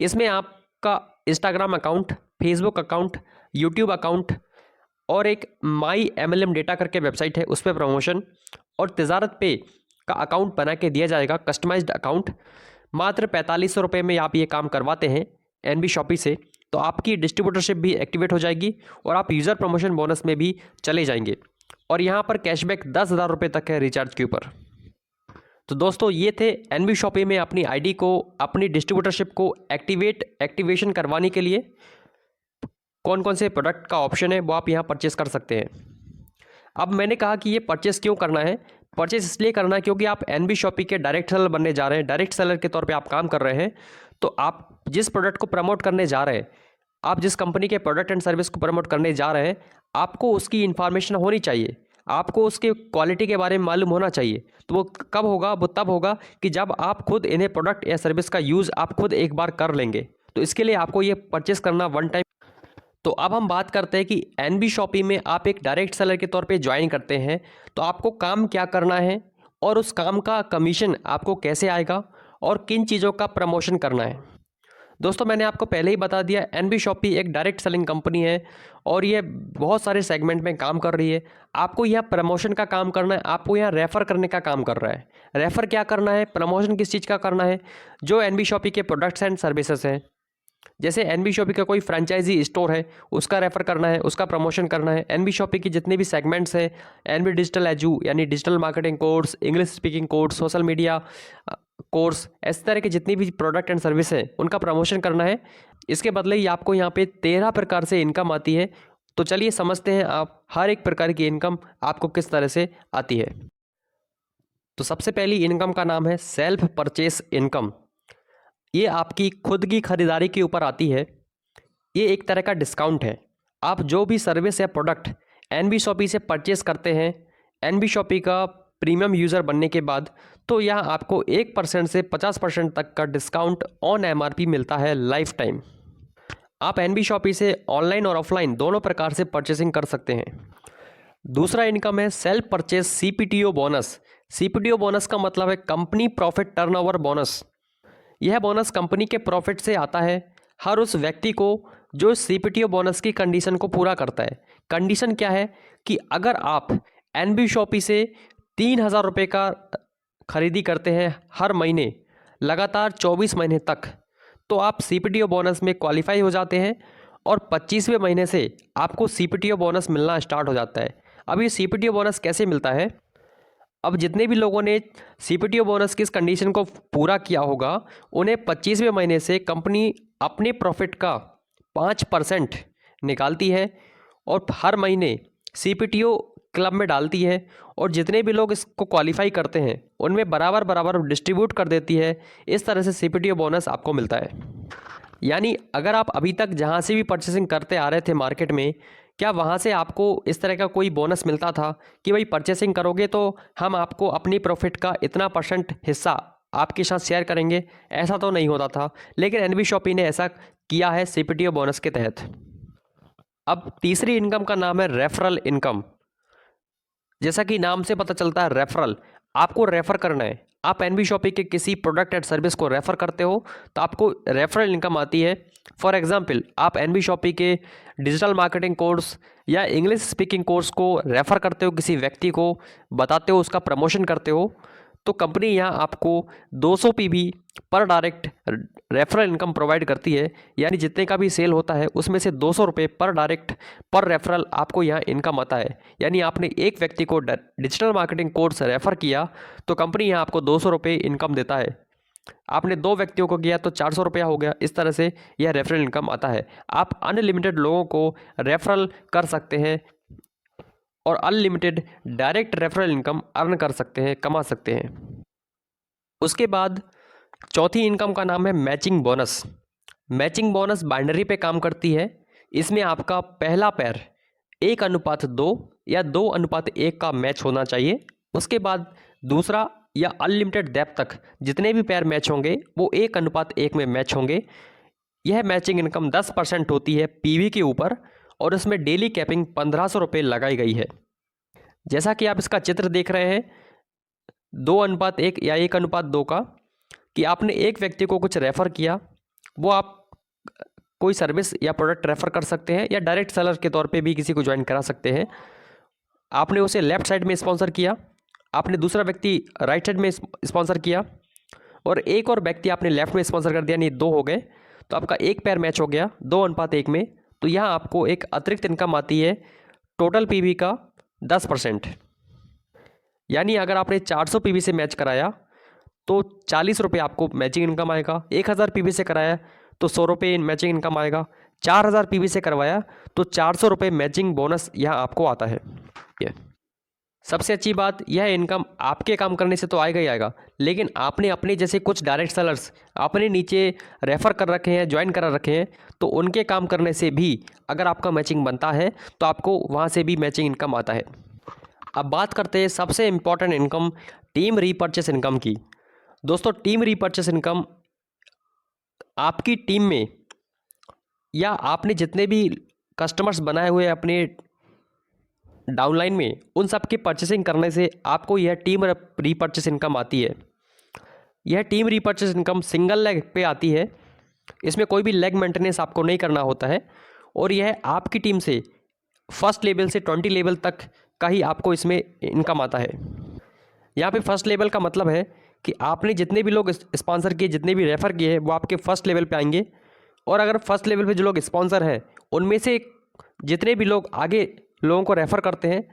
[SPEAKER 1] इसमें आपका Instagram account, Facebook account, YouTube account और एक माई MLM डेटा करके वेबसाइट है, उस पर प्रमोशन और तिजारत पे का अकाउंट बना के दिया जाएगा, कस्टमाइज्ड अकाउंट। मात्र 4500 रुपये में आप ये काम करवाते हैं एनबी शॉपी से, तो आपकी डिस्ट्रीब्यूटरशिप भी एक्टिवेट हो जाएगी और आप यूज़र प्रमोशन बोनस में भी चले जाएंगे। और यहाँ पर कैशबैक 10,000 रुपये तक है रिचार्ज के ऊपर। तो दोस्तों ये थे एनबी शॉपी में अपनी आईडी को, अपनी डिस्ट्रीब्यूटरशिप को एक्टिवेशन करवाने के लिए कौन कौन से प्रोडक्ट का ऑप्शन है वो आप यहाँ परचेस कर सकते हैं। अब मैंने कहा कि ये परचेस क्यों करना है। परचेस इसलिए करना है क्योंकि आप एनबी शॉपी के डायरेक्ट सेलर बनने जा रहे हैं, डायरेक्ट सेलर के तौर पे आप काम कर रहे हैं। तो आप जिस प्रोडक्ट को प्रमोट करने जा रहे हैं, आप जिस कंपनी के प्रोडक्ट एंड सर्विस को प्रमोट करने जा रहे हैं, आपको उसकी इन्फॉर्मेशन होनी चाहिए, आपको उसके क्वालिटी के बारे में मालूम होना चाहिए। तो वो कब होगा? वो तब होगा कि जब आप खुद इन्हें प्रोडक्ट या सर्विस का यूज़ आप खुद एक बार कर लेंगे। तो इसके लिए आपको ये परचेस करना वन टाइम। तो अब हम बात करते हैं कि एनबी शॉपी में आप एक डायरेक्ट सेलर के तौर पे ज्वाइन करते हैं तो आपको काम क्या करना है और उस काम का कमीशन आपको कैसे आएगा और किन चीज़ों का प्रमोशन करना है। दोस्तों मैंने आपको पहले ही बता दिया, एनबी शॉपी एक डायरेक्ट सेलिंग कंपनी है और ये बहुत सारे सेगमेंट में काम कर रही है। आपको यहाँ प्रमोशन का काम करना है, आपको यहाँ रेफ़र करने का काम कर रहा है। रेफ़र क्या करना है, प्रमोशन किस चीज़ का करना है? जो एनबी शॉपी के प्रोडक्ट्स एंड सर्विसेज हैं, जैसे एनबी शॉपी का कोई फ्रेंचाइजी स्टोर है उसका रेफ़र करना है, उसका प्रमोशन करना है। एनबी शॉपी की जितने भी सेगमेंट्स हैं, एनबी डिजिटल एजू यानी digital marketing course, English speaking course, social media course, इस तरह के जितनी भी प्रोडक्ट एंड सर्विस है उनका प्रमोशन करना है। इसके बदले ही आपको यहाँ पे 13 प्रकार से इनकम आती है। तो चलिए समझते हैं आप हर एक प्रकार की इनकम आपको किस तरह से आती है। तो सबसे पहली इनकम का नाम है सेल्फ परचेस इनकम। ये आपकी खुद की खरीदारी के ऊपर आती है। ये एक तरह का डिस्काउंट है। आप जो भी सर्विस या प्रोडक्ट एनबी शॉपी से परचेस करते हैं, एनबी शॉपी का प्रीमियम यूज़र बनने के बाद, तो यहाँ आपको 1% से 50% तक का डिस्काउंट ऑन एमआरपी मिलता है लाइफ टाइम। आप एनबी शॉपी से ऑनलाइन और ऑफलाइन दोनों प्रकार से परचेसिंग कर सकते हैं। दूसरा इनकम है सेल्फ परचेस सीपीटीओ बोनस। सीपीटीओ बोनस का मतलब है कंपनी प्रॉफिट टर्नओवर बोनस। यह बोनस कंपनी के प्रॉफिट से आता है हर उस व्यक्ति को जो सीपीटीओ बोनस की कंडीशन को पूरा करता है। कंडीशन क्या है कि अगर आप एनबी शॉपी से 3,000 रुपये का खरीदी करते हैं हर महीने लगातार 24 महीने तक, तो आप सीपीटीओ बोनस में क्वालिफाई हो जाते हैं और 25वें महीने से आपको सीपीटीओ बोनस मिलना स्टार्ट हो जाता है। अब ये सीपीटीओ बोनस कैसे मिलता है? अब जितने भी लोगों ने सीपीटीओ बोनस की इस कंडीशन को पूरा किया होगा, उन्हें 25वें महीने से कंपनी अपने प्रॉफिट का 5% निकालती है और हर महीने सीपीटीओ क्लब में डालती है और जितने भी लोग इसको क्वालिफाई करते हैं उनमें बराबर बराबर डिस्ट्रीब्यूट कर देती है। इस तरह से सीपीटीओ बोनस आपको मिलता है। यानी अगर आप अभी तक जहाँ से भी परचेसिंग करते आ रहे थे मार्केट में, क्या वहाँ से आपको इस तरह का कोई बोनस मिलता था कि भाई परचेसिंग करोगे तो हम आपको अपनी प्रॉफिट का इतना % हिस्सा आपके साथ शेयर करेंगे? ऐसा तो नहीं होता था, लेकिन एनबी शॉपी ने ऐसा किया है सीपीटीओ बोनस के तहत। अब तीसरी इनकम का नाम है रेफरल इनकम। जैसा कि नाम से पता चलता है रेफरल, आपको रेफ़र करना है। आप एनबी शॉपी के किसी प्रोडक्ट एंड सर्विस को रेफ़र करते हो तो आपको रेफरल इनकम आती है। फॉर एग्जांपल, आप एनबी शॉपी के डिजिटल मार्केटिंग कोर्स या इंग्लिश स्पीकिंग कोर्स को रेफ़र करते हो, किसी व्यक्ति को बताते हो, उसका प्रमोशन करते हो, तो कंपनी यहाँ आपको 200 पीवी पर डायरेक्ट रेफरल इनकम प्रोवाइड करती है। यानी जितने का भी सेल होता है उसमें से 200 रुपये पर डायरेक्ट पर रेफरल आपको यहाँ इनकम आता है। यानी आपने एक व्यक्ति को डिजिटल मार्केटिंग कोर्स रेफ़र किया तो कंपनी यहाँ आपको 200 रुपये इनकम देता है। आपने 2 व्यक्तियों को किया तो 400 रुपया हो गया। इस तरह से यह रेफरल इनकम आता है। आप अनलिमिटेड लोगों को रेफरल कर सकते हैं और unlimited direct referral income earn कर सकते हैं, कमा सकते हैं। उसके बाद चौथी इनकम का नाम है matching bonus. Matching bonus binary पे काम करती है। इसमें आपका पहला पैर 1:2 या 2:1 का मैच होना चाहिए। उसके बाद दूसरा या अनलिमिटेड डेप्थ तक जितने भी पैर मैच होंगे वो 1:1 में मैच होंगे। यह मैचिंग इनकम 10% होती है पीवी के ऊपर और इसमें डेली कैपिंग 1500 रुपये लगाई गई है। जैसा कि आप इसका चित्र देख रहे हैं 2:1 या 1:2 का, कि आपने एक व्यक्ति को कुछ रेफ़र किया, वो आप कोई सर्विस या प्रोडक्ट रेफ़र कर सकते हैं या डायरेक्ट सेलर के तौर पे भी किसी को ज्वाइन करा सकते हैं। आपने उसे लेफ़्ट साइड में स्पॉन्सर किया, आपने दूसरा व्यक्ति राइट साइड में स्पॉन्सर किया और एक और व्यक्ति आपने लेफ्ट में स्पॉन्सर कर दिया, यानी 2 हो गए, तो आपका एक पेयर मैच हो गया 2:1 में। तो यहाँ आपको एक अतिरिक्त इनकम आती है टोटल पीवी का 10%। यानी अगर आपने 400 पीवी से मैच कराया तो 40 रुपये आपको मैचिंग इनकम आएगा। 1000 पीवी से कराया तो 100 रुपये मैचिंग इनकम आएगा। 4000 पीवी से करवाया तो 400 रुपये मैचिंग बोनस यहाँ आपको आता है। सबसे अच्छी बात यह इनकम आपके काम करने से तो आएगा ही आएगा, लेकिन आपने अपने जैसे कुछ डायरेक्ट सेलर्स अपने नीचे रेफ़र कर रखे हैं, ज्वाइन करा रखे हैं, तो उनके काम करने से भी अगर आपका मैचिंग बनता है तो आपको वहाँ से भी मैचिंग इनकम आता है। अब बात करते हैं सबसे important income, team repurchase income की। दोस्तों, टीम रीपर्चेस इनकम आपकी टीम में या आपने जितने भी कस्टमर्स बनाए हुए अपने डाउनलाइन में, उन सब की परचेसिंग करने से आपको यह टीम रीपर्चेस इनकम आती है। यह team repurchase income single leg पे आती है, इसमें कोई भी लेग मेंटेनेंस आपको नहीं करना होता है, और यह आपकी टीम से फर्स्ट लेवल से 20 लेवल तक का ही आपको इसमें इनकम आता है। यहाँ पे फर्स्ट लेवल का मतलब है कि आपने जितने भी लोग स्पॉन्सर किए, जितने भी रेफ़र किए हैं, वो आपके फर्स्ट लेवल पे आएंगे, और अगर फर्स्ट लेवल पे जो लोग स्पॉन्सर हैं उनमें से जितने भी लोग आगे लोगों को रेफ़र करते हैं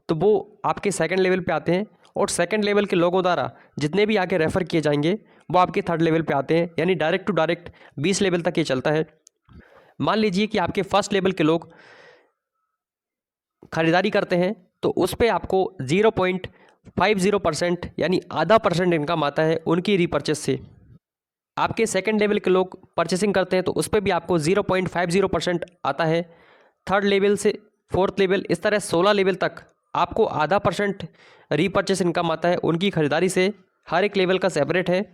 [SPEAKER 1] तो वो आपके सेकंड लेवल पे आते हैं, और सेकंड लेवल के लोगों द्वारा जितने भी आगे रेफ़र किए जाएंगे वो आपके थर्ड लेवल पे आते हैं। यानी डायरेक्ट टू डायरेक्ट 20 लेवल तक ये चलता है। मान लीजिए कि आपके फर्स्ट लेवल के लोग ख़रीदारी करते हैं तो उस पर आपको 0.50% यानी आधा % इनकम आता है उनकी रीपर्चेस से। आपके सेकंड लेवल के लोग परचेसिंग करते हैं तो उस पर भी आपको 0.50% आता है। थर्ड लेवल से फोर्थ लेवल, इस तरह 16 लेवल तक आपको आधा % रीपर्चेस इनकम आता है उनकी ख़रीदारी से। हर एक लेवल का सेपरेट है।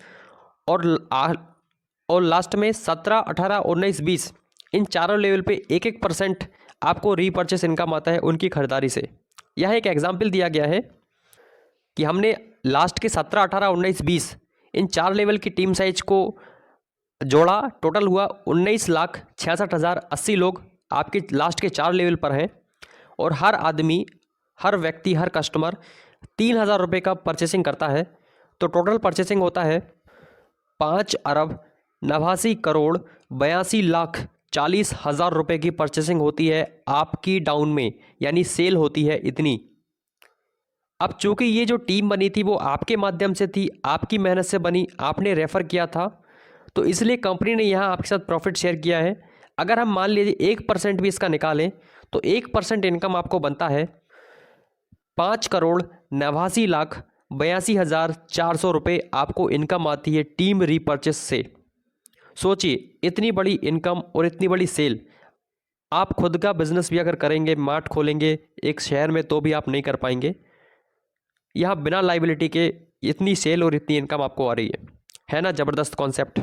[SPEAKER 1] और लास्ट में 17, 18, 19, 20 इन चारों लेवल पे 1-1% आपको रीपर्चेस इनकम आता है उनकी ख़रीदारी से। यह एक एग्जाम्पल दिया गया है कि हमने लास्ट के 17, 18, 19, 20 इन 4 लेवल की टीम साइज को जोड़ा, टोटल हुआ 19,66,080 लोग आपके लास्ट के 4 लेवल पर हैं, और हर आदमी, हर व्यक्ति, हर कस्टमर 3,000 रुपये का परचेसिंग करता है। तो टोटल परचेसिंग होता है 5,89,42,42,40,000 रुपये की परचेसिंग होती है आपकी डाउन में, यानी सेल होती है इतनी। अब चूँकि ये जो टीम बनी थी वो आपके माध्यम से थी, आपकी मेहनत से बनी, आपने रेफ़र किया था, तो इसलिए कंपनी ने यहाँ आपके साथ प्रॉफिट शेयर किया है। अगर हम मान लीजिए 1% भी इसका निकालें तो 1% इनकम आपको बनता है 5,89,82,400 रुपये आपको इनकम आती है टीम रीपर्चेस से। सोचिए, इतनी बड़ी इनकम और इतनी बड़ी सेल। आप खुद का बिजनेस भी अगर करेंगे, मार्ट खोलेंगे एक शहर में, तो भी आप नहीं कर पाएंगे। यहाँ बिना लाइबिलिटी के इतनी सेल और इतनी इनकम आपको आ रही है ना? ज़बरदस्त कॉन्सेप्ट।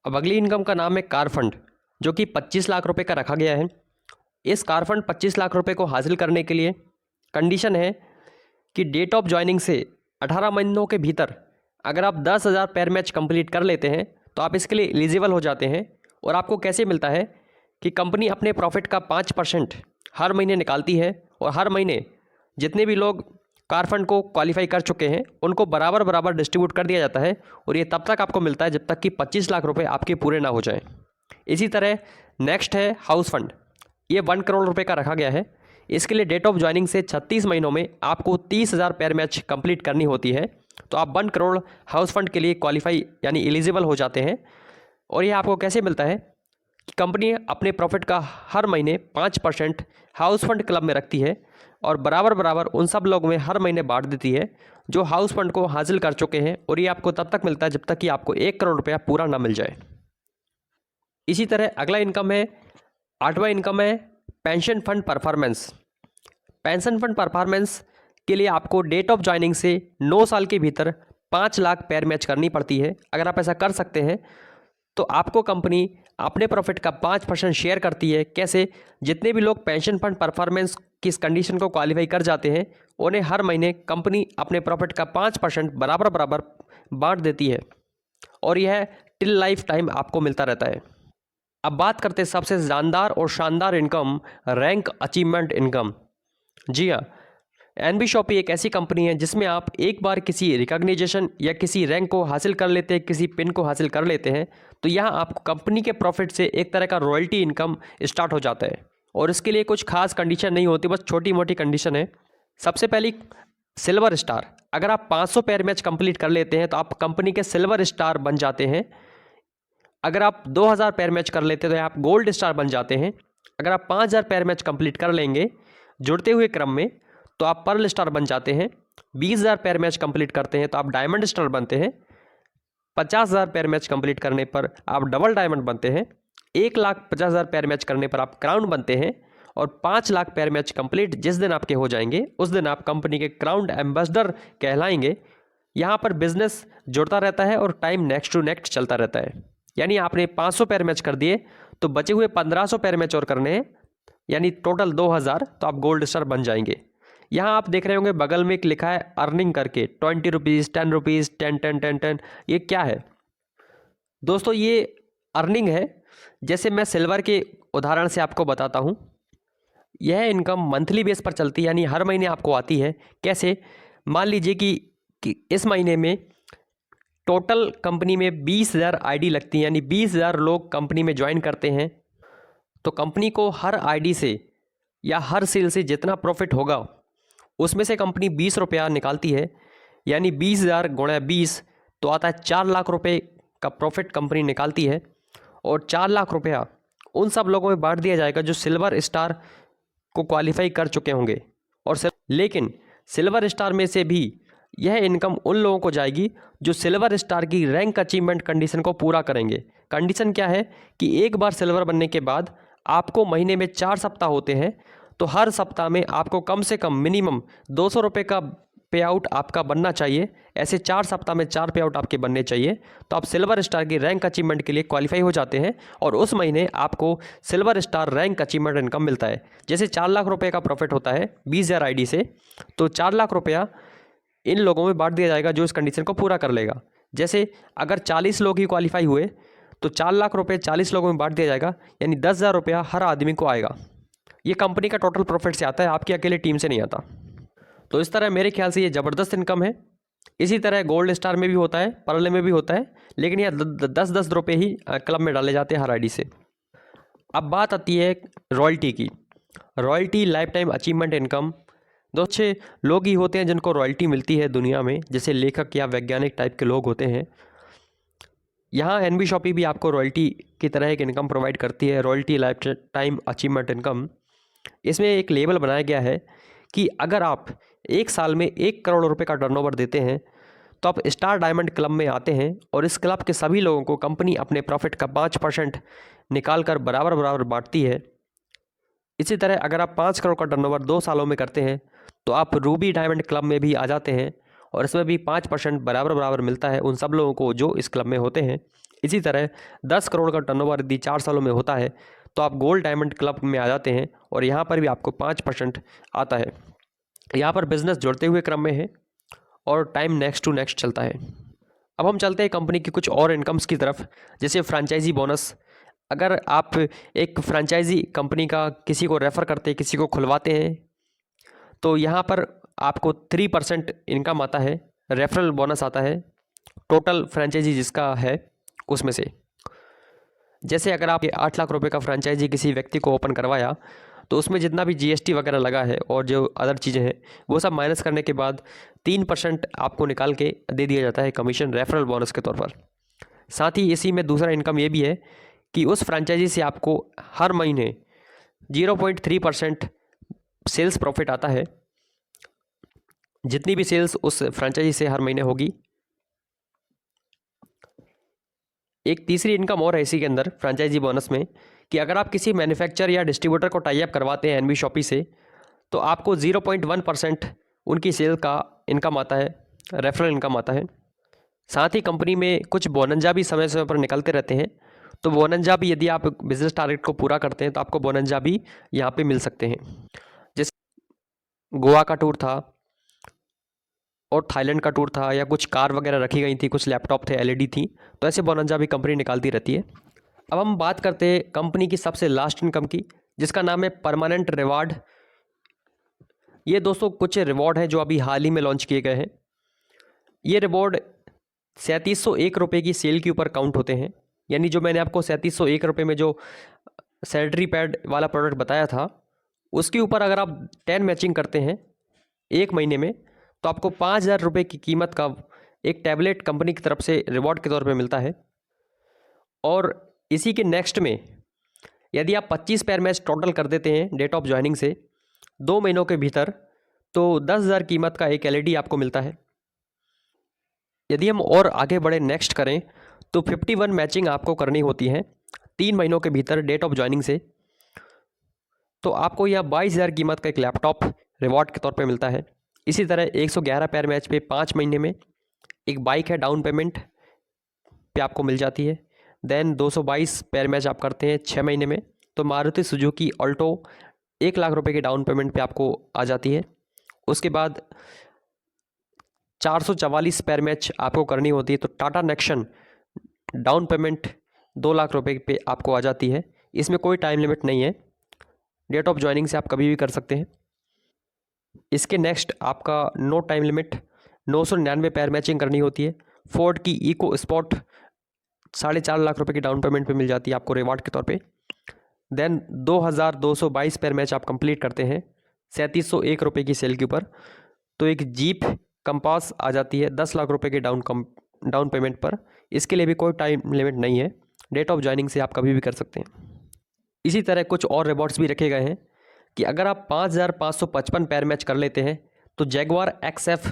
[SPEAKER 1] अब अगली इनकम का नाम है कार फंड, जो कि 25 लाख रुपए का रखा गया है। इस कार फंड 25 लाख रुपए को हासिल करने के लिए कंडीशन है कि डेट ऑफ ज्वाइनिंग से 18 महीनों के भीतर अगर आप 10,000 पेयर मैच कंप्लीट कर लेते हैं तो आप इसके लिए एलिजिबल हो जाते हैं। और आपको कैसे मिलता है कि कंपनी अपने प्रॉफिट का 5% हर महीने निकालती है, और हर महीने जितने भी लोग कार फंड को क्वालिफाई कर चुके हैं उनको बराबर बराबर डिस्ट्रीब्यूट कर दिया जाता है, और ये तब तक आपको मिलता है जब तक कि 25 लाख रुपए आपके पूरे ना हो जाएं। इसी तरह नेक्स्ट है हाउस फंड। ये 1 करोड़ रुपए का रखा गया है। इसके लिए डेट ऑफ ज्वाइनिंग से 36 महीनों में आपको 30,000 पेयर मैच कंप्लीट करनी होती है, तो आप 1 करोड़ हाउस फंड के लिए क्वालिफाई यानी एलिजिबल हो जाते हैं। और यह आपको कैसे मिलता है कि कंपनी अपने प्रॉफिट का हर महीने 5% हाउस फंड क्लब में रखती है, और बराबर बराबर उन सब लोगों में हर महीने बांट देती है जो हाउस फंड को हासिल कर चुके हैं। और ये आपको तब तक मिलता है जब तक कि आपको 1 करोड़ रुपया पूरा ना मिल जाए। इसी तरह अगला इनकम है, 8वां इनकम है pension fund performance. Pension fund performance के लिए आपको डेट ऑफ ज्वाइनिंग से 9 साल के भीतर 5 लाख पेयर मैच करनी पड़ती है। अगर आप ऐसा कर सकते हैं तो आपको कंपनी अपने प्रॉफिट का 5% शेयर करती है। कैसे? जितने भी लोग पेंशन फंड परफॉर्मेंस की इस कंडीशन को क्वालिफाई कर जाते हैं उन्हें हर महीने कंपनी अपने प्रॉफिट का 5% बराबर बराबर बांट देती है, और यह टिल लाइफ टाइम आपको मिलता रहता है। अब बात करते हैं सबसे जानदार और शानदार इनकम, रैंक अचीवमेंट इनकम। जी हाँ, एनबी शॉपी एक ऐसी कंपनी है जिसमें आप एक बार किसी रिकॉग्निजेशन या किसी रैंक को हासिल कर लेते हैं, किसी पिन को हासिल कर लेते हैं, तो यहाँ आपको कंपनी के प्रॉफिट से एक तरह का रॉयल्टी इनकम स्टार्ट हो जाता है। और इसके लिए कुछ खास कंडीशन नहीं होती, बस छोटी मोटी कंडीशन है। सबसे पहली सिल्वर स्टार, अगर आप 500 पेयर मैच कंप्लीट कर लेते हैं तो आप कंपनी के सिल्वर स्टार बन जाते हैं। अगर आप 2000 पेयर मैच कर लेते हैं तो आप गोल्ड स्टार बन जाते हैं। अगर आप 5000 पेयर मैच कंप्लीट कर लेंगे जुड़ते हुए क्रम में तो आप पर्ल स्टार बन जाते हैं। 20000 पेयर मैच कंप्लीट करते हैं तो आप डायमंड स्टार बनते हैं। 50000 पेयर मैच कंप्लीट करने पर आप डबल डायमंड बनते हैं। 1,50,000 पेयर मैच करने पर आप क्राउन बनते हैं। और 5 लाख पेयर मैच कंप्लीट जिस दिन आपके हो जाएंगे उस दिन आप कंपनी के क्राउन एम्बेसडर कहलाएंगे। यहाँ पर बिजनेस जुड़ता रहता है और टाइम नेक्स्ट टू नेक्स्ट चलता रहता है। यानी आपने 500 पेयर मैच कर दिए तो बचे हुए 1500 पेयर मैच और करने हैं, यानी टोटल 2000, तो आप गोल्ड स्टार बन जाएंगे। यहाँ आप देख रहे होंगे बगल में एक लिखा है अर्निंग करके 20 रुपीज़, 10 रुपीज़, 10 10 10 10। ये क्या है दोस्तों? ये अर्निंग है। जैसे मैं सिल्वर के उदाहरण से आपको बताता हूँ, यह इनकम मंथली बेस पर चलती है, यानी हर महीने आपको आती है। कैसे? मान लीजिए कि इस महीने में टोटल कंपनी में 20,000 आईडी लगती हैं, यानी 20,000 लोग कंपनी में ज्वाइन करते हैं। तो कंपनी को हर आईडी से या हर सेल से जितना प्रॉफिट होगा उसमें से कंपनी 20 रुपया निकालती है, यानी 20,000 गुणा 20 तो आता है 4 लाख रुपए का प्रॉफिट कंपनी निकालती है। और 4 लाख रुपया उन सब लोगों में बांट दिया जाएगा जो सिल्वर स्टार को क्वालिफाई कर चुके होंगे। और लेकिन सिल्वर स्टार में से भी यह इनकम उन लोगों को जाएगी जो सिल्वर स्टार की रैंक अचीवमेंट कंडीशन को पूरा करेंगे। कंडीशन क्या है कि एक बार सिल्वर बनने के बाद आपको महीने में 4 सप्ताह होते हैं, तो हर सप्ताह में आपको कम से कम मिनिमम 200 रुपये का पे आउट आपका बनना चाहिए। ऐसे 4 सप्ताह में 4 पे आउट आपके बनने चाहिए, तो आप सिल्वर स्टार की रैंक अचीवमेंट के लिए क्वालिफाई हो जाते हैं और उस महीने आपको silver star rank achievement income मिलता है। जैसे 4 लाख रुपए का प्रॉफिट होता है 20,000 आईडी से, तो 4 लाख रुपया इन लोगों में बांट दिया जाएगा जो इस कंडीशन को पूरा कर लेगा। जैसे अगर 40 लोग ही क्वालिफाई हुए तो 4 लाख रुपये 40 लोगों में बांट दिया जाएगा, यानी 10,000 रुपया हर आदमी को आएगा। ये कंपनी का टोटल प्रॉफिट से आता है, आपकी अकेले टीम से नहीं आता। तो इस तरह मेरे ख्याल से ये ज़बरदस्त इनकम है। इसी तरह गोल्ड स्टार में भी होता है, पर्ल में भी होता है, लेकिन यह 10-10 रुपये ही क्लब में डाले जाते हैं हर आईडी से। अब बात आती है रॉयल्टी की। Royalty life time achievement income. दो अच्छे लोग ही होते हैं जिनको रॉयल्टी मिलती है दुनिया में, जैसे लेखक या वैज्ञानिक टाइप के लोग होते हैं। यहाँ एनबी शॉपी भी आपको रॉयल्टी की तरह एक इनकम प्रोवाइड करती है, royalty life time achievement income. इसमें एक लेबल बनाया गया है कि अगर आप एक साल में 1 करोड़ रुपए का टर्नओवर देते हैं तो आप स्टार डायमंड क्लब में आते हैं और इस क्लब के सभी लोगों को कंपनी अपने प्रॉफिट का 5% निकाल कर बराबर बराबर बांटती है। इसी तरह अगर आप 5 करोड़ का टर्नओवर 2 सालों में करते हैं तो आप रूबी डायमंड क्लब में भी आ जाते हैं और इसमें भी 5% बराबर बराबर मिलता है उन सब लोगों को जो इस क्लब में होते हैं। इसी तरह 10 करोड़ का टर्नओवर यदि 4 सालों में होता है तो आप गोल्ड डायमंड क्लब में आ जाते हैं और यहाँ पर भी आपको 5% आता है। यहाँ पर बिजनेस जुड़ते हुए क्रम में है और टाइम नेक्स्ट टू नेक्स्ट चलता है। अब हम चलते हैं कंपनी की कुछ और इनकम्स की तरफ, जैसे फ्रेंचाइजी बोनस। अगर आप एक फ्रेंचाइजी कंपनी का किसी को रेफ़र करते हैं, किसी को खुलवाते हैं, तो यहाँ पर आपको 3% इनकम आता है, रेफरल बोनस आता है टोटल फ्रेंचाइजी जिसका है उसमें से। जैसे अगर आप 8 लाख रुपए का फ्रेंचाइजी किसी व्यक्ति को ओपन करवाया तो उसमें जितना भी जीएसटी वगैरह लगा है और जो अदर चीज़ें हैं वो सब माइनस करने के बाद 3% आपको निकाल के दे दिया जाता है कमीशन रेफरल बोनस के तौर पर। साथ ही इसी में दूसरा इनकम ये भी है कि उस फ्रेंचाइजी से आपको हर महीने 0.3% सेल्स प्रॉफिट आता है। जितनी भी सेल्स उस फ्रेंचाइजी से हर महीने होगी। एक तीसरी इनकम और है इसी के अंदर फ्रेंचाइजी बोनस में कि अगर आप किसी मैन्युफैक्चर या डिस्ट्रीब्यूटर को टाई अप करवाते हैं एनबी शॉपी से तो आपको 0.1% उनकी सेल का इनकम आता है, रेफरल इनकम आता है। साथ ही कंपनी में कुछ बोनंजा भी समय समय पर निकलते रहते हैं, तो बोनंजा भी यदि आप बिजनेस टारगेट को पूरा करते हैं तो आपको बोनंजा भी यहाँ पे मिल सकते हैं। जैसे गोवा का टूर था और थाईलैंड का टूर था, या कुछ कार वगैरह रखी गई थी, कुछ लैपटॉप थे, एलईडी थी, तो ऐसे बोनंजा भी कंपनी निकालती रहती है। अब हम बात करते हैं कंपनी की सबसे लास्ट इनकम की, जिसका नाम है परमानेंट रिवार्ड ये दोस्तों कुछ रिवॉर्ड हैं जो अभी हाल ही में लॉन्च किए गए हैं। ये रिवॉर्ड 3701 रुपये की सेल के ऊपर काउंट होते हैं। यानी जो मैंने आपको 3701 रुपये में जो सैलरी पैड वाला प्रोडक्ट बताया था, उसके ऊपर अगर आप 10 मैचिंग करते हैं एक महीने में, तो आपको 5000 रुपये की कीमत का एक टैबलेट कंपनी की तरफ से रिवॉर्ड के तौर पे मिलता है। और इसी के नेक्स्ट में यदि आप 25 पेयर मैच टोटल कर देते हैं डेट ऑफ ज्वाइनिंग से 2 महीनों के भीतर, तो 10,000 कीमत का एक एलईडी आपको मिलता है। यदि हम और आगे बढ़े नेक्स्ट करें तो 51 मैचिंग आपको करनी होती है 3 महीनों के भीतर डेट ऑफ ज्वाइनिंग से, तो आपको यह 22,000 कीमत का एक लैपटॉप रिवॉर्ड के तौर पे मिलता है। इसी तरह 111 पेयर मैच पे 5 महीने में एक बाइक है डाउन पेमेंट पे आपको मिल जाती है। देन 222 पेयर मैच आप करते हैं 6 महीने में, तो मारुति सुजुकी ऑल्टो 1 लाख रुपए के डाउन पेमेंट पे आपको आ जाती है। उसके बाद 444 पेयर मैच आपको करनी होती है, तो Tata Nexon down payment 2 lakh रुपए पे आपको आ जाती है। इसमें कोई टाइम लिमिट नहीं है, डेट ऑफ ज्वाइनिंग से आप कभी भी कर सकते हैं। इसके नेक्स्ट आपका no time limit 999 pair matching करनी होती है। फोर्ड की इको स्पॉट 4.5 लाख रुपए की डाउन पेमेंट पे मिल जाती है आपको रिवार्ड के तौर पे। देन 2222 पेयर मैच आप कंप्लीट करते हैं 3701 रुपये की सेल के ऊपर, तो एक जीप कंपास आ जाती है 10 लाख रुपए के डाउन पेमेंट पर। इसके लिए भी कोई टाइम लिमिट नहीं है, डेट ऑफ ज्वाइनिंग से आप कभी भी कर सकते हैं। इसी तरह कुछ और रिवॉर्ड्स भी रखे गए हैं कि अगर आप 5555 पेयर मैच कर लेते हैं तो जैगवार XF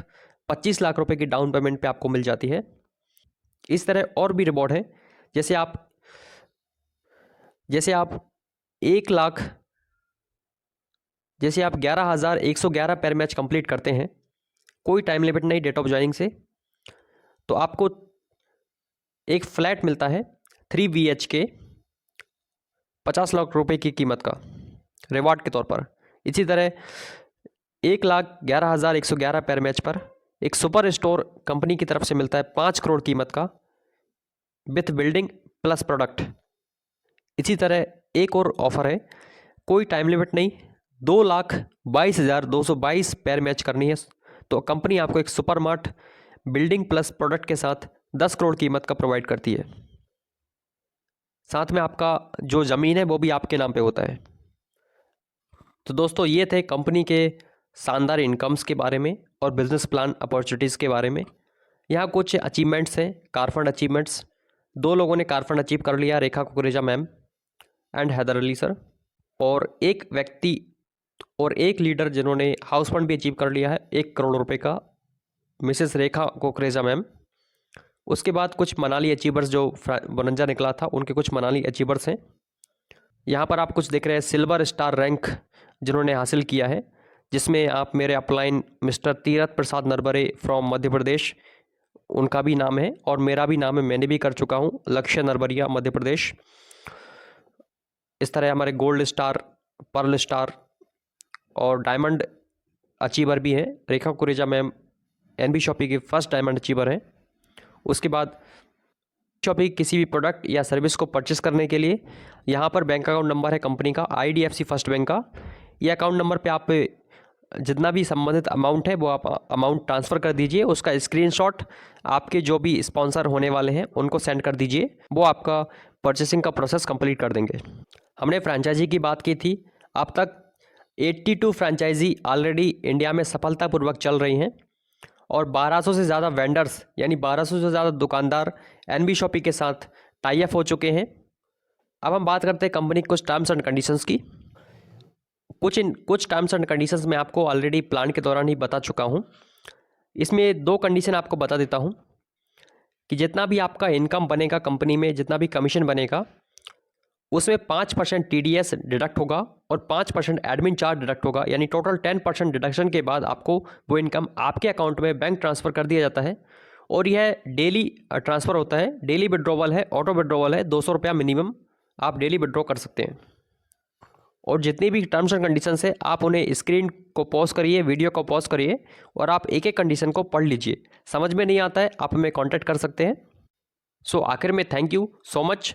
[SPEAKER 1] 25 लाख रुपए की डाउन पेमेंट पे आपको मिल जाती है। इस तरह और भी रिवॉर्ड है, जैसे आप 1 लाख, जैसे आप 11,111 पेयर मैच कंप्लीट करते हैं, कोई टाइम लिमिट नहीं डेट ऑफ ज्वाइनिंग से, तो आपको एक फ्लैट मिलता है 3 BHK 50 लाख रुपए की कीमत का रिवॉर्ड के तौर पर। इसी तरह 1,11,111 पेयर मैच पर एक सुपर स्टोर कंपनी की तरफ से मिलता है 5 करोड़ कीमत का विथ बिल्डिंग प्लस प्रोडक्ट। इसी तरह एक और ऑफर है, कोई टाइम लिमिट नहीं, 2,22,222 पेयर मैच करनी है, तो कंपनी आपको एक super mart building plus product के साथ 10 करोड़ कीमत का प्रोवाइड करती है। साथ में आपका जो ज़मीन है वो भी आपके नाम पे होता है। तो दोस्तों ये थे कंपनी के शानदार इनकम्स के बारे में और बिजनेस प्लान अपॉर्चुनिटीज़ के बारे में। यहाँ कुछ अचीवमेंट्स हैं, कारफंड अचीवमेंट्स। 2 लोगों ने कारफंड अचीव कर लिया, Rekha Kukreja ma'am and Haider Ali sir, और एक व्यक्ति और एक लीडर जिन्होंने हाउस फंड भी अचीव कर लिया है 1 करोड़ रुपए का, मिसेस रेखा कुकरेजा मैम। उसके बाद कुछ मनाली अचीवर्स जो बनंजा निकला था, उनके कुछ मनाली अचीवर्स हैं। यहाँ पर आप कुछ देख रहे हैं सिल्वर स्टार रैंक जिन्होंने हासिल किया है, जिसमें आप मेरे upline mister Tirath Prasad Narbare from Madhya Pradesh, उनका भी नाम है और मेरा भी नाम है, मैंने भी कर चुका हूँ, लक्ष्य नरबरिया मध्य प्रदेश। इस तरह हमारे गोल्ड स्टार, पर्ल स्टार और डायमंड अचीवर भी हैं। रेखा कुकरेजा मैम NB शॉपी की फर्स्ट डायमंड अचीवर हैं। उसके बाद शॉपी किसी भी प्रोडक्ट या सर्विस को परचेस करने के लिए यहाँ पर बैंक अकाउंट नंबर है कंपनी का, IDFC फर्स्ट बैंक का। ये अकाउंट नंबर पे आप जितना भी संबंधित अमाउंट है वो आप अमाउंट ट्रांसफ़र कर दीजिए, उसका स्क्रीनशॉट आपके जो भी स्पॉन्सर होने वाले हैं उनको सेंड कर दीजिए, वो आपका परचेसिंग का प्रोसेस कंप्लीट कर देंगे। हमने फ्रेंचाइजी की बात की थी, अब तक 82 फ्रेंचाइजी ऑलरेडी इंडिया में सफलतापूर्वक चल रही हैं और 1200 से ज़्यादा वेंडर्स यानी 1200 से ज़्यादा दुकानदार NB शॉपी के साथ टाई अप हो चुके हैं। अब हम बात करते हैं कंपनी कुछ टर्म्स एंड कंडीशंस की। कुछ टर्म्स एंड कंडीशंस मैं आपको ऑलरेडी प्लान के दौरान ही बता चुका हूं। इसमें 2 कंडीशन आपको बता देता हूं कि जितना भी आपका इनकम बनेगा कंपनी में, जितना भी कमीशन बनेगा, उसमें 5% TDS डिडक्ट होगा और 5% एडमिन चार्ज डिडक्ट होगा, यानी टोटल 10% डिडक्शन के बाद आपको वो इनकम आपके अकाउंट में बैंक ट्रांसफ़र कर दिया जाता है। और यह डेली ट्रांसफ़र होता है, डेली विड्रॉवल है, ऑटो विड्रॉवल है, 200 रुपया मिनिमम आप डेली विड्रॉ कर सकते हैं। और जितनी भी टर्म्स एंड कंडीशंस है आप उन्हें स्क्रीन को पॉज करिए, वीडियो को पॉज करिए और आप एक एक कंडीशन को पढ़ लीजिए। समझ में नहीं आता है आप हमें कॉन्टैक्ट कर सकते हैं। सो आखिर में थैंक यू सो मच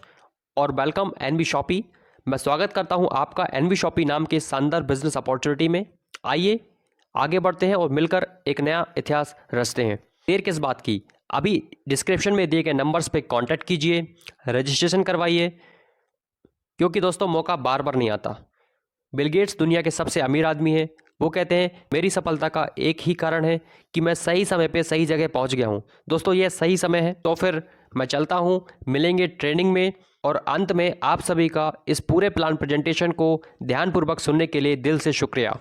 [SPEAKER 1] और वेलकम NB शॉपी। मैं स्वागत करता हूं आपका NB शॉपी नाम के शानदार बिजनेस अपॉर्चुनिटी में। आइए आगे बढ़ते हैं और मिलकर एक नया इतिहास रचते हैं। देर किस बात की, अभी डिस्क्रिप्शन में दिए गए नंबर्स पे कांटेक्ट कीजिए, रजिस्ट्रेशन करवाइए, क्योंकि दोस्तों मौका बार बार नहीं आता। बिल गेट्स दुनिया के सबसे अमीर आदमी हैं। वो कहते हैं मेरी सफलता का एक ही कारण है कि मैं सही समय पे सही जगह पहुंच गया हूं। दोस्तों ये सही समय है, तो फिर मैं चलता हूं, मिलेंगे ट्रेनिंग में। और अंत में आप सभी का इस पूरे प्लान प्रेजेंटेशन को ध्यानपूर्वक सुनने के लिए दिल से शुक्रिया।